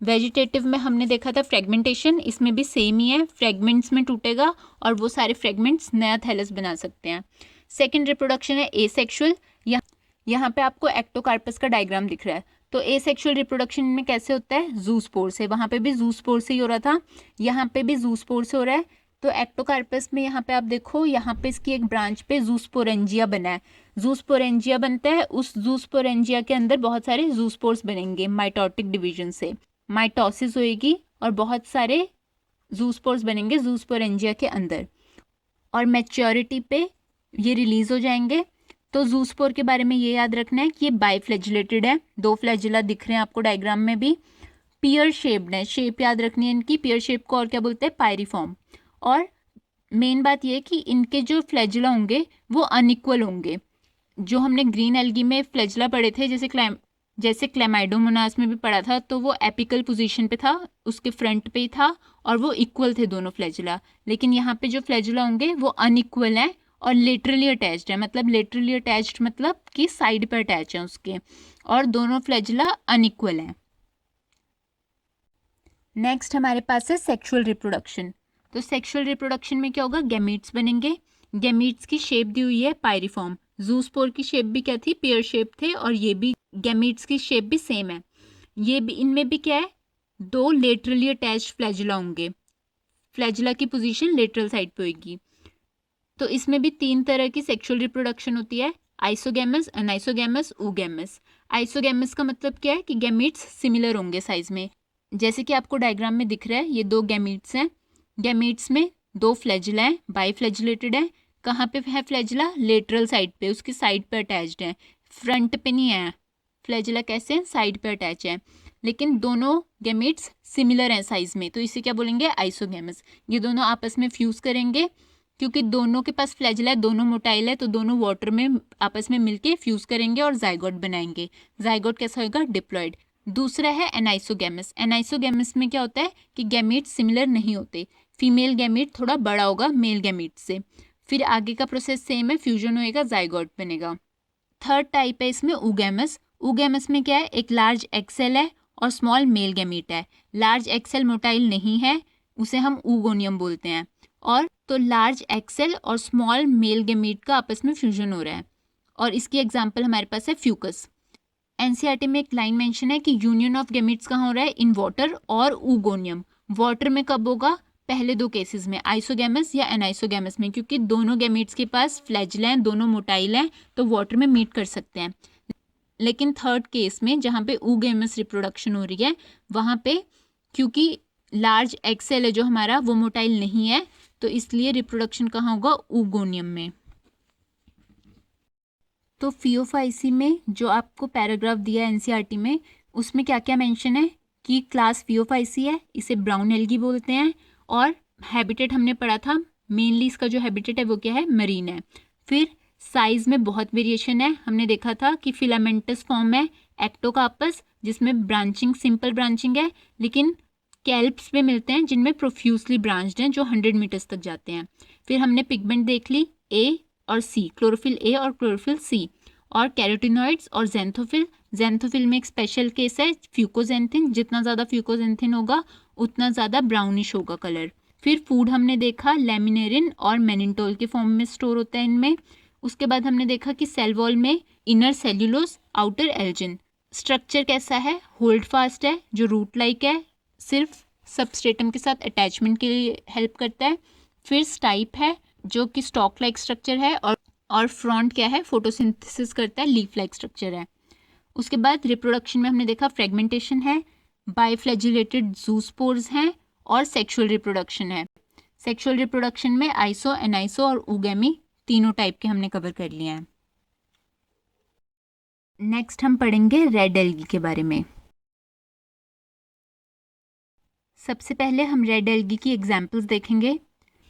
वेजिटेटिव में हमने देखा था फ्रेगमेंटेशन, इसमें भी सेम ही है, फ्रेगमेंट्स में टूटेगा और वो सारे फ्रेगमेंट्स नया थैलस बना सकते हैं। सेकंड रिप्रोडक्शन है एसेक्सुअल, यहाँ पे आपको एक्टोकार्पस का डायग्राम दिख रहा है। तो एसेक्सुअल रिप्रोडक्शन में कैसे होता है, जूस्पोर से, वहाँ पे भी जूस्पोर से ही हो रहा था, यहाँ पे भी जूस्पोर से हो रहा है। तो एक्टोकार्पस में यहाँ पे आप देखो, यहाँ पे इसकी एक ब्रांच पे जूस्पोरेंजिया बना है, जूस्पोरेंजिया बनता है, उस जूस्पोरेंजिया के अंदर बहुत सारे जूस्पोर्स बनेंगे माइटोटिक डिवीजन से, माइटोसिस होएगी और बहुत सारे जूस्पोर्स बनेंगे जूस्पोरेंजिया के अंदर और मैच्योरिटी पे ये रिलीज हो जाएंगे। तो जूस्पोर के बारे में ये याद रखना है कि ये बाइफ्लैजिलेटेड है, 2 फ्लैजिला दिख रहे हैं आपको डायग्राम में भी, पियर शेप्ड है, शेप याद रखनी है इनकी, पियर शेप को और क्या बोलते हैं, पायरिफॉर्म। और मेन बात ये है कि इनके जो फ्लैजिला होंगे वो अनइक्वल होंगे। जो हमने ग्रीन एल्गी में फ्लैजिला पढ़े थे, जैसे क्लैमाइडोमोनास में भी पढ़ा था, तो वो एपिकल पोजीशन पे था, उसके फ्रंट पे ही था और वो इक्वल थे दोनों फ्लैजिला। लेकिन यहाँ पे जो फ्लैजिला होंगे वो अनइक्वल हैं और लेटरली अटैच्ड है, मतलब लेटरली अटैच्ड मतलब कि साइड पे अटैच है उसके, और दोनों फ्लैजिला अनइक्वल हैं। नेक्स्ट हमारे पास है सेक्सुअल रिप्रोडक्शन। तो सेक्सुअल रिप्रोडक्शन में क्या होगा, गैमीट्स बनेंगे, गैमीट्स की शेप दी हुई है पायरिफॉर्म, जूस्पोर की शेप भी क्या थी, पेयर शेप थे, और ये भी गैमीट्स की शेप भी सेम है। ये भी, इनमें भी क्या है, 2 लेटरली अटैच्ड फ्लैजिला होंगे, फ्लैजिला की पोजीशन लेटरल साइड पे होगी। तो इसमें भी 3 तरह की सेक्सुअल रिप्रोडक्शन होती है, आइसोगैमस, अनाइसोगैमस, ऊगैमस। आइसोगैमस का मतलब क्या है कि गैमीट्स सिमिलर होंगे साइज में, जैसे कि आपको डायग्राम में दिख रहा है, ये 2 गैमीट्स हैं, गैमीट्स में 2 फ्लैजिला हैं, बाइफ्लैजिलेटेड है। कहाँ पे है फ्लैजिला, लेटरल साइड पे, उसकी साइड पे अटैच्ड है, फ्रंट पे नहीं है। फ्लैजिला कैसे हैं, साइड पे अटैच है, लेकिन दोनों गैमीट्स सिमिलर हैं साइज में, तो इसे क्या बोलेंगे, आइसोगैमस। ये दोनों आपस में फ्यूज करेंगे, क्योंकि दोनों के पास फ्लैजिला है, दोनों मोटाइल है, तो दोनों वाटर में आपस में मिलके फ्यूज करेंगे और जाइगोट बनाएंगे। जाइगोट कैसा होगा, डिप्लॉयड। दूसरा है एनाइसोगैमस। एनाइसोगैमस में क्या होता है कि गैमीट सिमिलर नहीं होते, फीमेल गैमीट थोड़ा बड़ा होगा मेल गैमीट से, फिर आगे का प्रोसेस सेम है, फ्यूजन होएगा, जाइगोट बनेगा। थर्ड टाइप है इसमें ऊगैमस। ऊगैमस में क्या है, एक लार्ज एक्सेल है और स्मॉल मेल गैमीट है। लार्ज एक्सेल मोटाइल नहीं है, उसे हम ऊगोनियम बोलते हैं, और तो लार्ज एक्सेल और स्मॉल मेल गैमीट का आपस में फ्यूजन हो रहा है, और इसकी एग्जांपल हमारे पास है फ्यूकस। एनसीईआरटी में एक लाइन मेंशन है कि यूनियन ऑफ गैमीट्स कहाँ हो रहा है, इन वाटर और ऊगोनियम। वाटर में कब होगा, पहले 2 केसेस में, आइसोगैमस या एनाइसोगैमस में, क्योंकि दोनों गैमीट्स के पास फ्लैजिला हैं, दोनों मोटाइल हैं, तो वाटर में मीट कर सकते हैं। लेकिन थर्ड केस में जहाँ पे ऊगैमस रिप्रोडक्शन हो रही है, वहाँ पे क्योंकि लार्ज एक्सेल है जो हमारा, वो मोटाइल नहीं है, तो इसलिए रिप्रोडक्शन कहाँ होगा, ऊगोनियम में। तो फियोफाइसी में जो आपको पैराग्राफ दिया है एनसीईआरटी में, उसमें क्या क्या मेंशन है कि क्लास फियोफाइसी है, इसे ब्राउन एल्गी बोलते हैं, और हैबिटेट हमने पढ़ा था, मेनली इसका जो हैबिटेट है वो क्या है, मरीन है। फिर साइज में बहुत वेरिएशन है, हमने देखा था कि फिलामेंटस फॉर्म है एक्टोकार्पस, जिसमें ब्रांचिंग सिंपल ब्रांचिंग है, लेकिन कैल्प्स में मिलते हैं जिनमें प्रोफ्यूजली ब्रांच्ड हैं, जो 100 मीटर्स तक जाते हैं। फिर हमने पिगमेंट देख ली, ए और सी, क्लोरोफिल ए और क्लोरोफिल सी, और कैरोटिनॉइड्स और जेंथोफिल। जेंथोफिल में एक स्पेशल केस है फ्यूकोजेंथिन, जितना ज़्यादा फ्यूकोजेंथिन होगा उतना ज़्यादा ब्राउनिश होगा कलर। फिर फूड हमने देखा, लेमिनेरिन और मेनिनटोल के फॉर्म में स्टोर होता है इनमें। उसके बाद हमने देखा कि सेल वॉल में inner cellulose, outer Elgin. Structure कैसा है, होल्ड फास्ट है, जो रूट लाइक है, सिर्फ सबस्ट्रेटम के साथ अटैचमेंट के लिए हेल्प करता है। फिर स्टाइप है जो कि स्टॉक लाइक स्ट्रक्चर है, और फ्रंट क्या है, फोटोसिंथेसिस करता है, लीफ लाइक स्ट्रक्चर है। उसके बाद रिप्रोडक्शन में हमने देखा फ्रेगमेंटेशन है, बाइफ्लैजिलेटेड जूस्पोर्स हैं, और सेक्सुअल रिप्रोडक्शन है। सेक्सुअल रिप्रोडक्शन में आइसो, एनाइसो और ऊगैमी तीनों टाइप के हमने कवर कर लिए हैं। नेक्स्ट हम पढ़ेंगे रेड एल्गी के बारे में। सबसे पहले हम रेड एल्गी की एग्जाम्पल्स देखेंगे।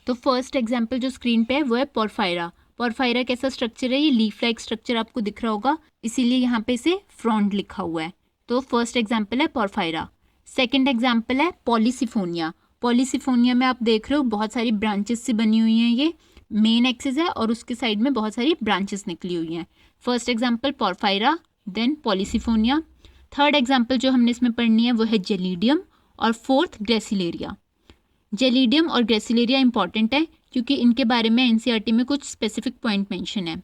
तो फर्स्ट एग्जाम्पल जो स्क्रीन पे है वो है पोरफायरा। पोरफायरा कैसा स्ट्रक्चर है, ये लीफ लाइक स्ट्रक्चर आपको दिख रहा होगा, इसीलिए यहाँ पे इसे फ्रॉन्ड लिखा हुआ है। तो फर्स्ट एग्जाम्पल है पोरफायरा। सेकेंड एग्जाम्पल है पॉलीसिफोनिया। पॉलीसिफोनिया में आप देख रहे हो बहुत सारी ब्रांचेस से बनी हुई हैं, ये मेन एक्सिस है और उसके साइड में बहुत सारी ब्रांचेस निकली हुई हैं। First example Porphyra, then Polysiphonia. Third example जो हमने इसमें पढ़नी है वो है जेलीडियम और फोर्थ ग्रेसिलेरिया। जेलीडियम और ग्रेसिलेरिया इंपॉर्टेंट है क्योंकि इनके बारे में एनसीईआरटी में कुछ स्पेसिफिक पॉइंट मेंशन है।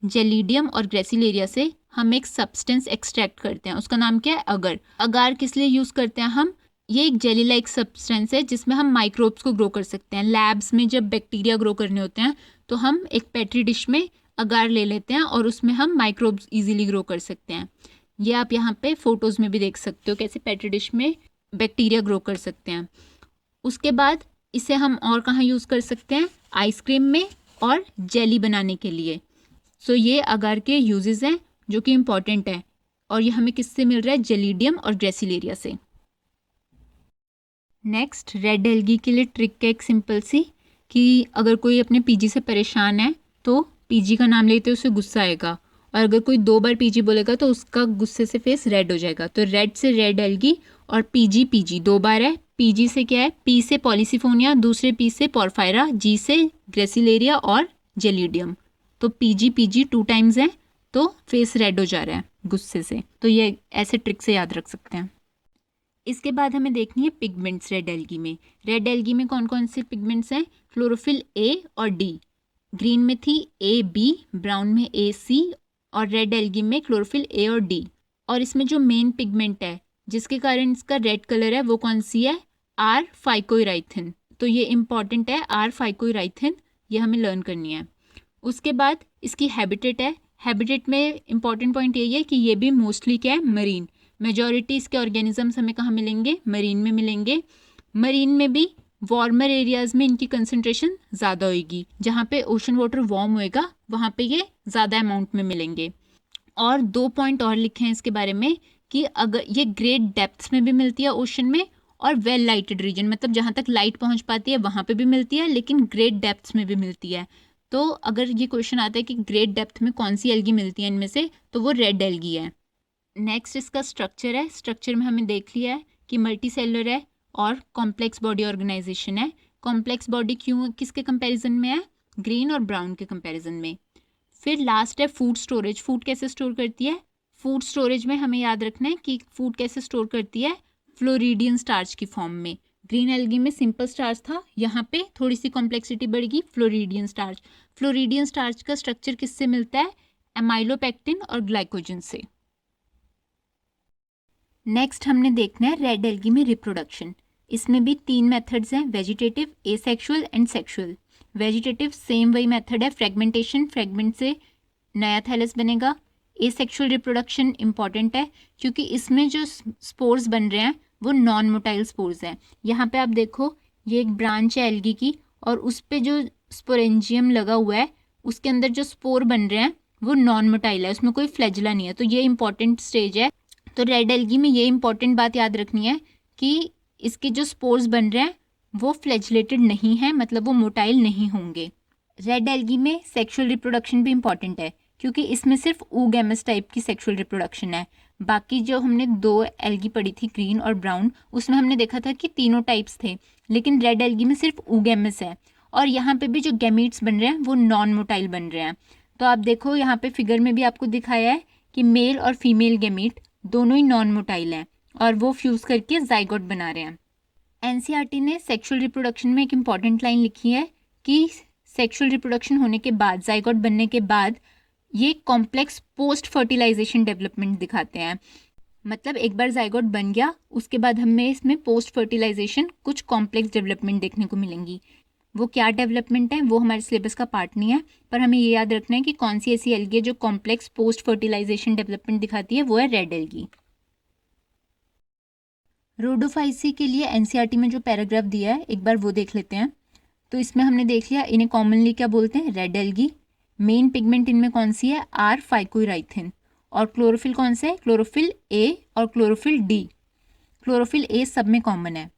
जेलीडियम और ग्रेसिलेरिया से हम एक सब्सटेंस एक्सट्रैक्ट करते हैं, उसका नाम क्या है, अगर। अगार किस लिए यूज़ करते हैं हम, ये एक जेली लाइक सब्सटेंस है जिसमें हम माइक्रोब्स को ग्रो कर सकते हैं। लैब्स में जब बैक्टीरिया ग्रो करने होते हैं तो हम एक पेट्री डिश में अगार ले लेते हैं और उसमें हम माइक्रोब्स इजीली ग्रो कर सकते हैं। ये आप यहाँ पे फोटोज़ में भी देख सकते हो कैसे पेट्री डिश में बैक्टीरिया ग्रो कर सकते हैं। उसके बाद इसे हम और कहाँ यूज़ कर सकते हैं, आइसक्रीम में और जेली बनाने के लिए। सो ये अगार के यूजेस हैं जो कि इम्पॉर्टेंट है और ये हमें किससे मिल रहा है, जेलीडियम और ग्रेसिलेरिया से। नेक्स्ट रेड एल्गी के लिए ट्रिक है एक सिंपल सी, कि अगर कोई अपने पीजी से परेशान है तो पीजी का नाम लेते उसे गुस्सा आएगा, और अगर कोई 2 बार पीजी बोलेगा तो उसका गुस्से से फेस रेड हो जाएगा। तो रेड से रेड एल्गी और पीजी, पीजी 2 बार है। पीजी से क्या है, पी से पॉलीसिफोनिया, दूसरे पी से पोरफायरा, जी से ग्रेसिलेरिया और जेलीडियम। तो पीजी पीजी 2 टाइम्स है तो फेस रेड हो जा रहा है गुस्से से। तो ये ऐसे ट्रिक से याद रख सकते हैं। इसके बाद हमें देखनी है पिगमेंट्स रेड एल्गी में। रेड एल्गी में कौन कौन से पिगमेंट्स हैं, क्लोरोफिल ए और डी। ग्रीन में थी ए बी, ब्राउन में ए सी, और रेड एल्गी में क्लोरोफिल ए और डी। और इसमें जो मेन पिगमेंट है जिसके कारण इसका रेड कलर है वो कौन सी है, आर फाइकोइराइथिन। तो ये इंपॉर्टेंट है, आर फाइकोइराइथिन, ये हमें लर्न करनी है। उसके बाद इसकी हैबिटेट है। हैबिटेट में इंपॉर्टेंट पॉइंट यही है कि ये भी मोस्टली क्या है, मरीन। मेजॉरिटी इसके ऑर्गेनिजम्स हमें कहाँ मिलेंगे, मरीन में मिलेंगे। मरीन में भी वार्मर एरियाज़ में इनकी कंसंट्रेशन ज़्यादा होगी, जहाँ पे ओशन वाटर वार्म होएगा वहाँ पे ये ज़्यादा अमाउंट में मिलेंगे। और 2 पॉइंट और लिखे हैं इसके बारे में कि अगर ये ग्रेट डेप्थ्स में भी मिलती है ओशन में, और वेल लाइटेड रीजन, मतलब जहाँ तक लाइट पहुँच पाती है वहाँ पे भी मिलती है, लेकिन ग्रेट डेप्थ्स में भी मिलती है। तो अगर ये क्वेश्चन आता है कि ग्रेट डेप्थ में कौन सी एल्गी मिलती है इनमें से, तो वो रेड एल्गी है। नेक्स्ट इसका स्ट्रक्चर है। स्ट्रक्चर में हमें देख लिया है कि मल्टी सेलुलर है और कॉम्प्लेक्स बॉडी ऑर्गेनाइजेशन है। कॉम्प्लेक्स बॉडी क्यों, किसके कंपैरिजन में है, ग्रीन और ब्राउन के कंपैरिजन में। फिर लास्ट है फूड स्टोरेज। फूड कैसे स्टोर करती है, फूड स्टोरेज में हमें याद रखना है कि फूड कैसे स्टोर करती है, फ्लोरिडियन स्टार्च की फॉर्म में। ग्रीन एल्गी में सिंपल स्टार्च था, यहाँ पे थोड़ी सी कॉम्प्लेक्सिटी बढ़ेगी, फ्लोरिडियन स्टार्च। फ्लोरिडियन स्टार्च का स्ट्रक्चर किससे मिलता है, एमाइलोपेक्टिन और ग्लाइकोजन से। नेक्स्ट हमने देखना है रेड एल्गी में रिप्रोडक्शन। इसमें भी 3 मेथड्स हैं, vegetative, asexual and sexual. Vegetative same वही मेथड है, फ्रेगमेंटेशन, फ्रेगमेंट से नया थैलस बनेगा। एसेक्सुअल रिप्रोडक्शन इंपॉर्टेंट है क्योंकि इसमें जो स्पोर्स बन रहे हैं वो नॉन मोटाइल स्पोर्स हैं। यहाँ पे आप देखो ये एक ब्रांच है एल्गी की और उस पर जो स्पोरेंजियम लगा हुआ है उसके अंदर जो स्पोर बन रहे हैं वो नॉन मोटाइल है, उसमें कोई फ्लैजिला नहीं है। तो ये इंपॉर्टेंट स्टेज है। तो रेड एल्गी में ये इंपॉर्टेंट बात याद रखनी है कि इसके जो स्पोर्स बन रहे हैं वो फ्लैजिलेटेड नहीं है, मतलब वो मोटाइल नहीं होंगे। रेड एल्गी में सेक्सुअल रिप्रोडक्शन भी इंपॉर्टेंट है क्योंकि इसमें सिर्फ oogamous टाइप की सेक्सुअल रिप्रोडक्शन है। बाकी जो हमने 2 एल्गी पढ़ी थी, ग्रीन और ब्राउन, उसमें हमने देखा था कि तीनों टाइप्स थे, लेकिन रेड एल्गी में सिर्फ oogamous है। और यहाँ पे भी जो गैमीट्स बन रहे हैं वो नॉन मोटाइल बन रहे हैं। तो आप देखो यहाँ पे फिगर में भी आपको दिखाया है कि मेल और फीमेल गैमीट दोनों ही नॉन मोटाइल हैं और वो फ्यूज़ करके जाइगोट बना रहे हैं। एनसीईआरटी ने सेक्सुअल रिप्रोडक्शन में एक इम्पॉर्टेंट लाइन लिखी है कि सेक्सुअल रिप्रोडक्शन होने के बाद, जाइगोट बनने के बाद, ये कॉम्प्लेक्स पोस्ट फर्टिलाइजेशन डेवलपमेंट दिखाते हैं। मतलब एक बार जाइगोट बन गया उसके बाद हमें इसमें पोस्ट फर्टिलाइजेशन कुछ कॉम्प्लेक्स डेवलपमेंट देखने को मिलेंगी। वो क्या डेवलपमेंट है वो हमारे सिलेबस का पार्ट नहीं है, पर हमें ये याद रखना है कि कौन सी ऐसी एल्गी है जो कॉम्प्लेक्स पोस्ट फर्टिलाइजेशन डेवलपमेंट दिखाती है, वो है रेड एल्गी। रोडोफाइसी के लिए एनसीईआरटी में जो पैराग्राफ दिया है एक बार वो देख लेते हैं। तो इसमें हमने देख लिया इन्हें कॉमनली क्या बोलते हैं, रेड एल्गी। मेन पिगमेंट इनमें कौन सी है, आर फाइकोराइथिन। और क्लोरोफिल कौन सा है, क्लोरोफिल ए और क्लोरोफिल डी। क्लोरोफिल ए सब में कॉमन है।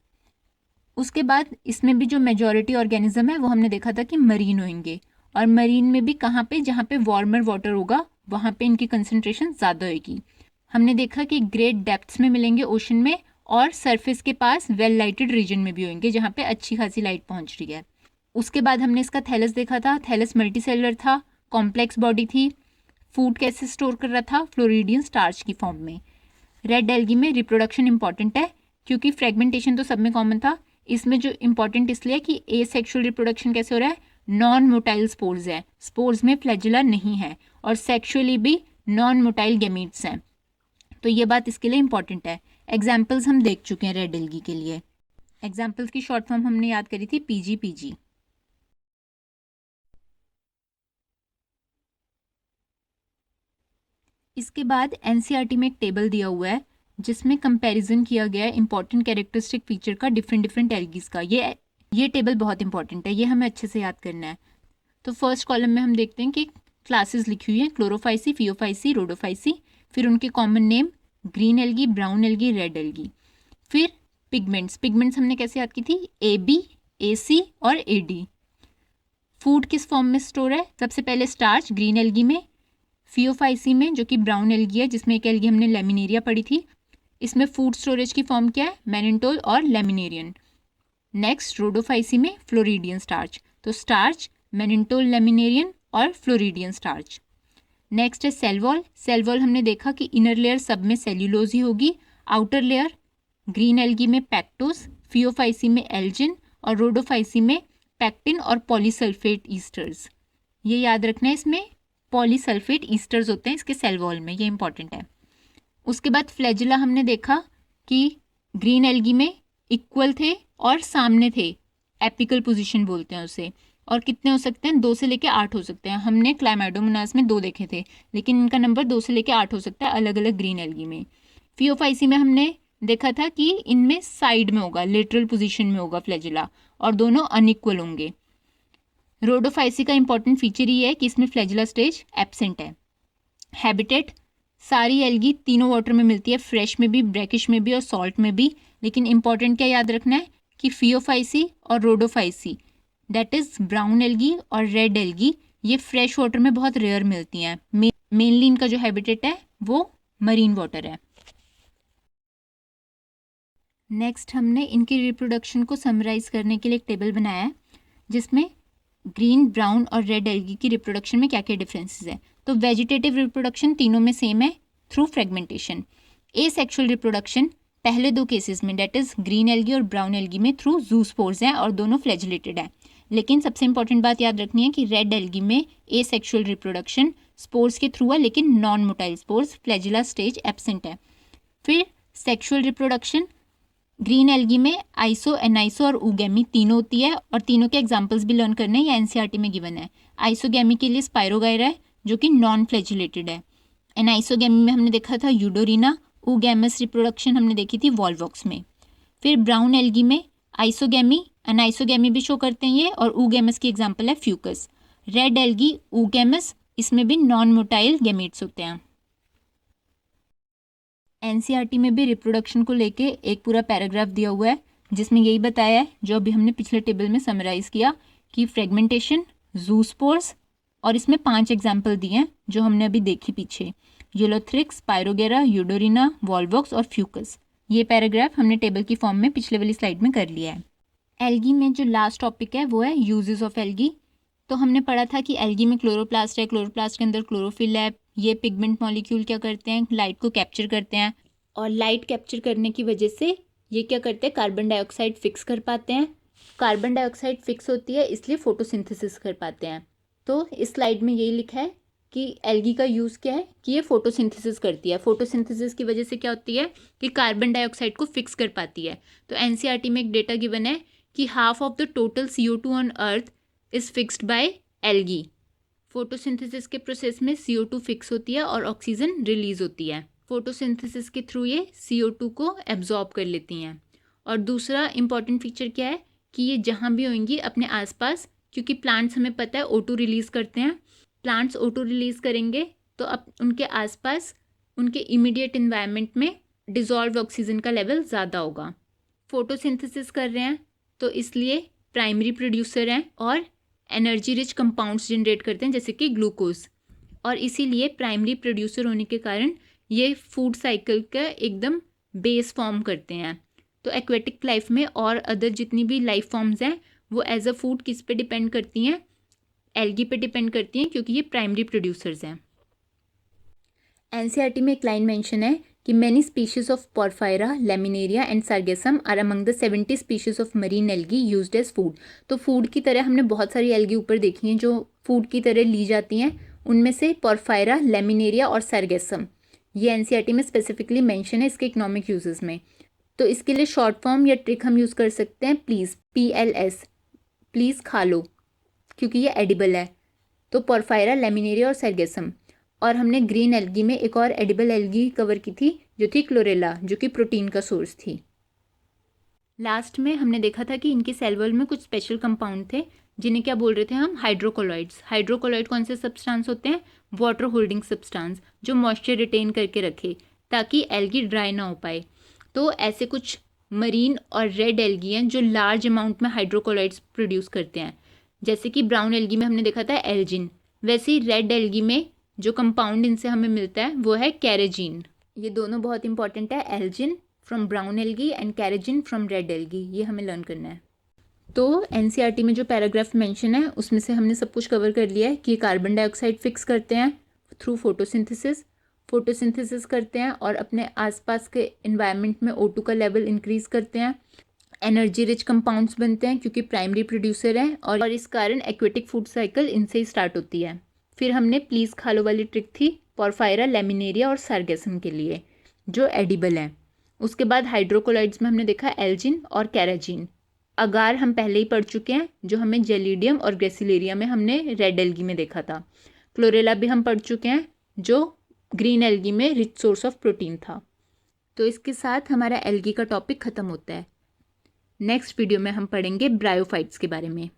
उसके बाद इसमें भी जो मेजॉरिटी ऑर्गेनिज्म है वो हमने देखा था कि मरीन होंगे, और मरीन में भी कहाँ पे, जहाँ पे वार्मर वाटर होगा वहाँ पे इनकी कंसंट्रेशन ज़्यादा होगी। हमने देखा कि ग्रेट डेप्थ्स में मिलेंगे ओशन में, और सरफेस के पास वेल लाइटेड रीजन में भी होंगे जहाँ पे अच्छी खासी लाइट पहुँच रही है। उसके बाद हमने इसका थैलस देखा था। थैलस मल्टीसेलुलर था, कॉम्प्लेक्स बॉडी थी, फूड कैसे स्टोर कर रहा था, फ्लोरिडियन स्टार्च की फॉर्म में। रेड एल्गी में रिप्रोडक्शन इंपॉर्टेंट है क्योंकि फ्रेगमेंटेशन तो सब में कॉमन था, इसमें जो इंपॉर्टेंट इसलिए कि ए सेक्शुअल रिप्रोडक्शन कैसे हो रहा है, नॉन मोटाइल स्पोर्स है, स्पोर्स में फ्लैजिला नहीं है, और सेक्शुअली भी नॉन मोटाइल गैमीट्स हैं, तो ये बात इसके लिए इंपॉर्टेंट है। एग्जाम्पल्स हम देख चुके हैं रेड एल्गी के लिए। एग्जाम्पल्स की शॉर्ट फॉर्म हमने याद करी थी पीजी। इसके बाद एनसीईआरटी में एक टेबल दिया हुआ है जिसमें कंपैरिजन किया गया है इंपॉर्टेंट कैरेक्टरिस्टिक फीचर का डिफरेंट एल्गीज का। ये टेबल बहुत इंपॉर्टेंट है, ये हमें अच्छे से याद करना है। तो फर्स्ट कॉलम में हम देखते हैं कि क्लासेस लिखी हुई हैं, क्लोरोफाइसी, फियोफाइसी, रोडोफाइसी, फिर उनके common name green algae, brown algae, red algae. फिर पिगमेंट्स हमने कैसे याद की थी, ए बी, ए सी और ए डी। फूड किस फॉर्म में स्टोर है, सबसे पहले स्टार्च ग्रीन एल्गी में, फियोफाइसी में जो कि ब्राउन एल्गी है, जिसमें एक एल्गी हमने लेमिनेरिया पढ़ी थी, इसमें फूड स्टोरेज की फॉर्म क्या है, मैनिटोल और लेमिनेरियन। नेक्स्ट रोडोफाइसी में फ्लोरिडियन स्टार्च, तो स्टार्च, मैनिटोल, लेमिनेरियन और फ्लोरिडियन स्टार्च। नेक्स्ट है सेल वॉल हमने देखा कि इनर लेयर सब में सेल्यूलोज ही होगी, आउटर लेयर ग्रीन एल्गी में पैक्टोस, फियोफाइसी में एल्जिन और रोडोफाइसी में पैक्टिन और पॉलीसल्फेट ईस्टर्स। ये याद रखना है, इसमें पॉलीसल्फेट ईस्टर्स होते हैं इसके सेल वॉल में, ये इंपॉर्टेंट है। उसके बाद फ्लैजिला हमने देखा कि ग्रीन एल्गी में इक्वल थे और सामने थे, एपिकल पोजीशन बोलते हैं उसे, और कितने हो सकते हैं, 2 से लेके 8 हो सकते हैं। हमने क्लाइमेडोमोनास में 2 देखे थे, लेकिन इनका नंबर 2 से लेके 8 हो सकता है अलग अलग ग्रीन एल्गी में। फियोफाइसी में हमने देखा था कि इनमें साइड में होगा, लेटरल पोजीशन में होगा फ्लैजिला, और दोनों अनइक्वल होंगे। रोडोफाइसी का इंपॉर्टेंट फीचर ये है कि इसमें फ्लैजिला स्टेज एब्सेंट है। हैबिटेट, सारी एल्गी तीनों वाटर में मिलती है, फ्रेश में भी, ब्रैकिश में भी और सॉल्ट में भी, लेकिन इंपॉर्टेंट क्या याद रखना है कि फियोफाइसी और Rhodophyceae, that is brown algae और रेड एल्गी, ये फ्रेश वाटर में बहुत रेयर मिलती हैं। मेनली इनका जो हैबिटेट है वो मरीन वाटर है। नेक्स्ट हमने इनकी रिप्रोडक्शन को समराइज करने के लिए एक टेबल बनाया है जिसमें ग्रीन, ब्राउन और रेड एल्गी की रिप्रोडक्शन में क्या क्या डिफरेंसेस है। तो वेजिटेटिव रिप्रोडक्शन तीनों में सेम है थ्रू फ्रेगमेंटेशन। ए सेक्शुअल रिप्रोडक्शन पहले 2 केसेस में, डेट इज ग्रीन एल्गी और ब्राउन एल्गी में, थ्रू जूस्पोर्स हैं और दोनों फ्लैजिलेटेड हैं। लेकिन सबसे इंपॉर्टेंट बात याद रखनी है कि रेड एल्गी में ए सेक्शुअल रिप्रोडक्शन स्पोर्स के थ्रू है, लेकिन non motile spores, flagella stage absent है। फिर सेक्शुअल रिप्रोडक्शन ग्रीन एल्गी में आइसो, एनाइसो और ऊगैमी तीनों होती है, और तीनों के एग्जांपल्स भी लर्न करने हैं, या एनसीईआरटी में गिवन है। आइसोगैमी के लिए स्पाइरोगायरा है जो कि नॉन फ्लैजिलेटेड है। एनाइसोगैमी में हमने देखा था यूडोरिना, ऊगैमस रिप्रोडक्शन हमने देखी थी वॉल्वॉक्स में। फिर ब्राउन एल्गी में आइसोगैमी, एनाइसोगैमी भी शो करते हैं ये, और ऊगैमस की एग्जाम्पल है फ्यूकस। रेड एल्गी, ऊगैमस, इसमें भी नॉन मोटाइल गैमीट्स होते हैं। एनसीईआरटी में भी रिप्रोडक्शन को लेके एक पूरा पैराग्राफ दिया हुआ है जिसमें यही बताया है जो अभी हमने पिछले टेबल में समराइज किया कि फ्रेगमेंटेशन, जूस्पोर्स, और इसमें 5 एग्जाम्पल दिए हैं जो हमने अभी देखी पीछे, यूलोथ्रिक्स, स्पाइरोगेरा, यूडोरिना, वॉल्वॉक्स और फ्यूकस। ये पैराग्राफ हमने टेबल की फॉर्म में पिछले वाली स्लाइड में कर लिया है। एल्गी में जो लास्ट टॉपिक है वो है यूजेस ऑफ एल्गी। तो हमने पढ़ा था कि एल्गी में क्लोरोप्लास्ट है, क्लोरोप्लास्ट के अंदर क्लोरोफिल है, ये पिगमेंट मॉलिक्यूल क्या करते हैं, लाइट को कैप्चर करते हैं, और लाइट कैप्चर करने की वजह से ये क्या करते हैं, कार्बन डाइऑक्साइड फिक्स कर पाते हैं। कार्बन डाइऑक्साइड फिक्स होती है इसलिए फोटोसिंथेसिस कर पाते हैं। तो इस स्लाइड में यही लिखा है कि एल्गी का यूज़ क्या है कि ये फोटोसिंथेसिस करती है। फोटोसिंथेसिस की वजह से क्या होती है कि कार्बन डाइऑक्साइड को फिक्स कर पाती है। तो एनसीईआरटी में एक डेटा गिवन है कि half of the total CO2 on earth is fixed by algae. Photosynthesis के प्रोसेस में CO2 फिक्स होती है और ऑक्सीजन रिलीज होती है। फोटोसिंथेसिस के थ्रू ये CO2 को एब्जॉर्ब कर लेती हैं। और दूसरा इंपॉर्टेंट फीचर क्या है कि ये जहाँ भी होंगी अपने आसपास, क्योंकि प्लांट्स हमें पता है O2 रिलीज़ करते हैं, प्लांट्स O2 रिलीज़ करेंगे तो अब उनके आसपास उनके इमीडिएट इन्वायरमेंट में डिज़ोल्व ऑक्सीजन का लेवल ज़्यादा होगा। फोटोसिंथेसिस कर रहे हैं तो इसलिए प्राइमरी प्रोड्यूसर हैं और एनर्जी रिच कंपाउंड्स जनरेट करते हैं जैसे कि ग्लूकोज, और इसीलिए प्राइमरी प्रोड्यूसर होने के कारण ये फूड साइकिल का एकदम बेस फॉर्म करते हैं। तो एक्वेटिक लाइफ में और अदर जितनी भी लाइफ फॉर्म्स हैं वो एज अ फूड किस पे डिपेंड करती हैं, एल्गी पे डिपेंड करती हैं, क्योंकि ये प्राइमरी प्रोड्यूसर्स हैं। एनसीईआरटी में एक लाइन मेंशन है कि many species of Porphyra, Laminaria and Sargassum are among the 70 species of marine algae used as food. तो फूड की तरह हमने बहुत सारी एल्गी ऊपर देखी हैं जो फूड की तरह ली जाती हैं, उनमें से पोरफायरा, लेमिनेरिया और सार्गेसम ये एनसीईआरटी में स्पेसिफिकली मेंशन है इसके इकोनॉमिक यूजेस में। तो इसके लिए शॉर्ट फॉर्म या ट्रिक हम यूज़ कर सकते हैं प्लीज़, PLS, प्लीज़ खा लो, क्योंकि ये एडिबल है। तो पोरफायरा, लेमिनेरिया और सार्गेसम। और हमने ग्रीन एल्गी में एक और एडिबल एल्गी कवर की थी जो थी क्लोरेला, जो कि प्रोटीन का सोर्स थी। लास्ट में हमने देखा था कि इनके सेल वॉल में कुछ स्पेशल कंपाउंड थे जिन्हें क्या बोल रहे थे हम, हाइड्रोकोलॉइड्स। हाइड्रोकोलॉइड कौन से सब्सटेंस होते हैं, वाटर होल्डिंग सब्सटेंस, जो मॉइस्चर रिटेन करके रखे ताकि एल्गी ड्राई ना हो पाए। तो ऐसे कुछ मरीन और रेड एल्गी हैं जो लार्ज अमाउंट में हाइड्रोकोलॉइड्स प्रोड्यूस करते हैं। जैसे कि ब्राउन एल्गी में हमने देखा था एल्जिन, वैसे ही रेड एल्गी में जो कंपाउंड इनसे हमें मिलता है वो है कैरेजीन। ये दोनों बहुत इंपॉर्टेंट है, Elgin from brown algae and कैरेजिन from red algae, ये हमें लर्न करना है। तो एनसीईआरटी में जो पैराग्राफ मेंशन है उसमें से हमने सब कुछ कवर कर लिया है कि कार्बन डाइऑक्साइड फिक्स करते हैं थ्रू फोटोसिंथेसिस करते हैं और अपने आसपास के इन्वायरमेंट में O2 का लेवल इंक्रीज करते हैं, एनर्जी रिच कंपाउंड्स बनते हैं क्योंकि प्राइमरी प्रोड्यूसर हैं, और इस कारण एक्वेटिक फूड साइकिल इनसे ही स्टार्ट होती है। फिर हमने प्लीज़ खा लो वाली ट्रिक थी पोरफायरा, लेमिनेरिया और सार्गेसम के लिए जो एडिबल हैं। उसके बाद हाइड्रोकोलॉइड्स में हमने देखा एल्जिन और कैराजीन। अगार हम पहले ही पढ़ चुके हैं जो हमें जेलिडियम और ग्रेसिलेरिया में हमने रेड एल्गी में देखा था। क्लोरेला भी हम पढ़ चुके हैं जो ग्रीन एल्गी में रिच सोर्स ऑफ प्रोटीन था। तो इसके साथ हमारा एल्गी का टॉपिक ख़त्म होता है। नेक्स्ट वीडियो में हम पढ़ेंगे ब्रायोफाइट्स के बारे में।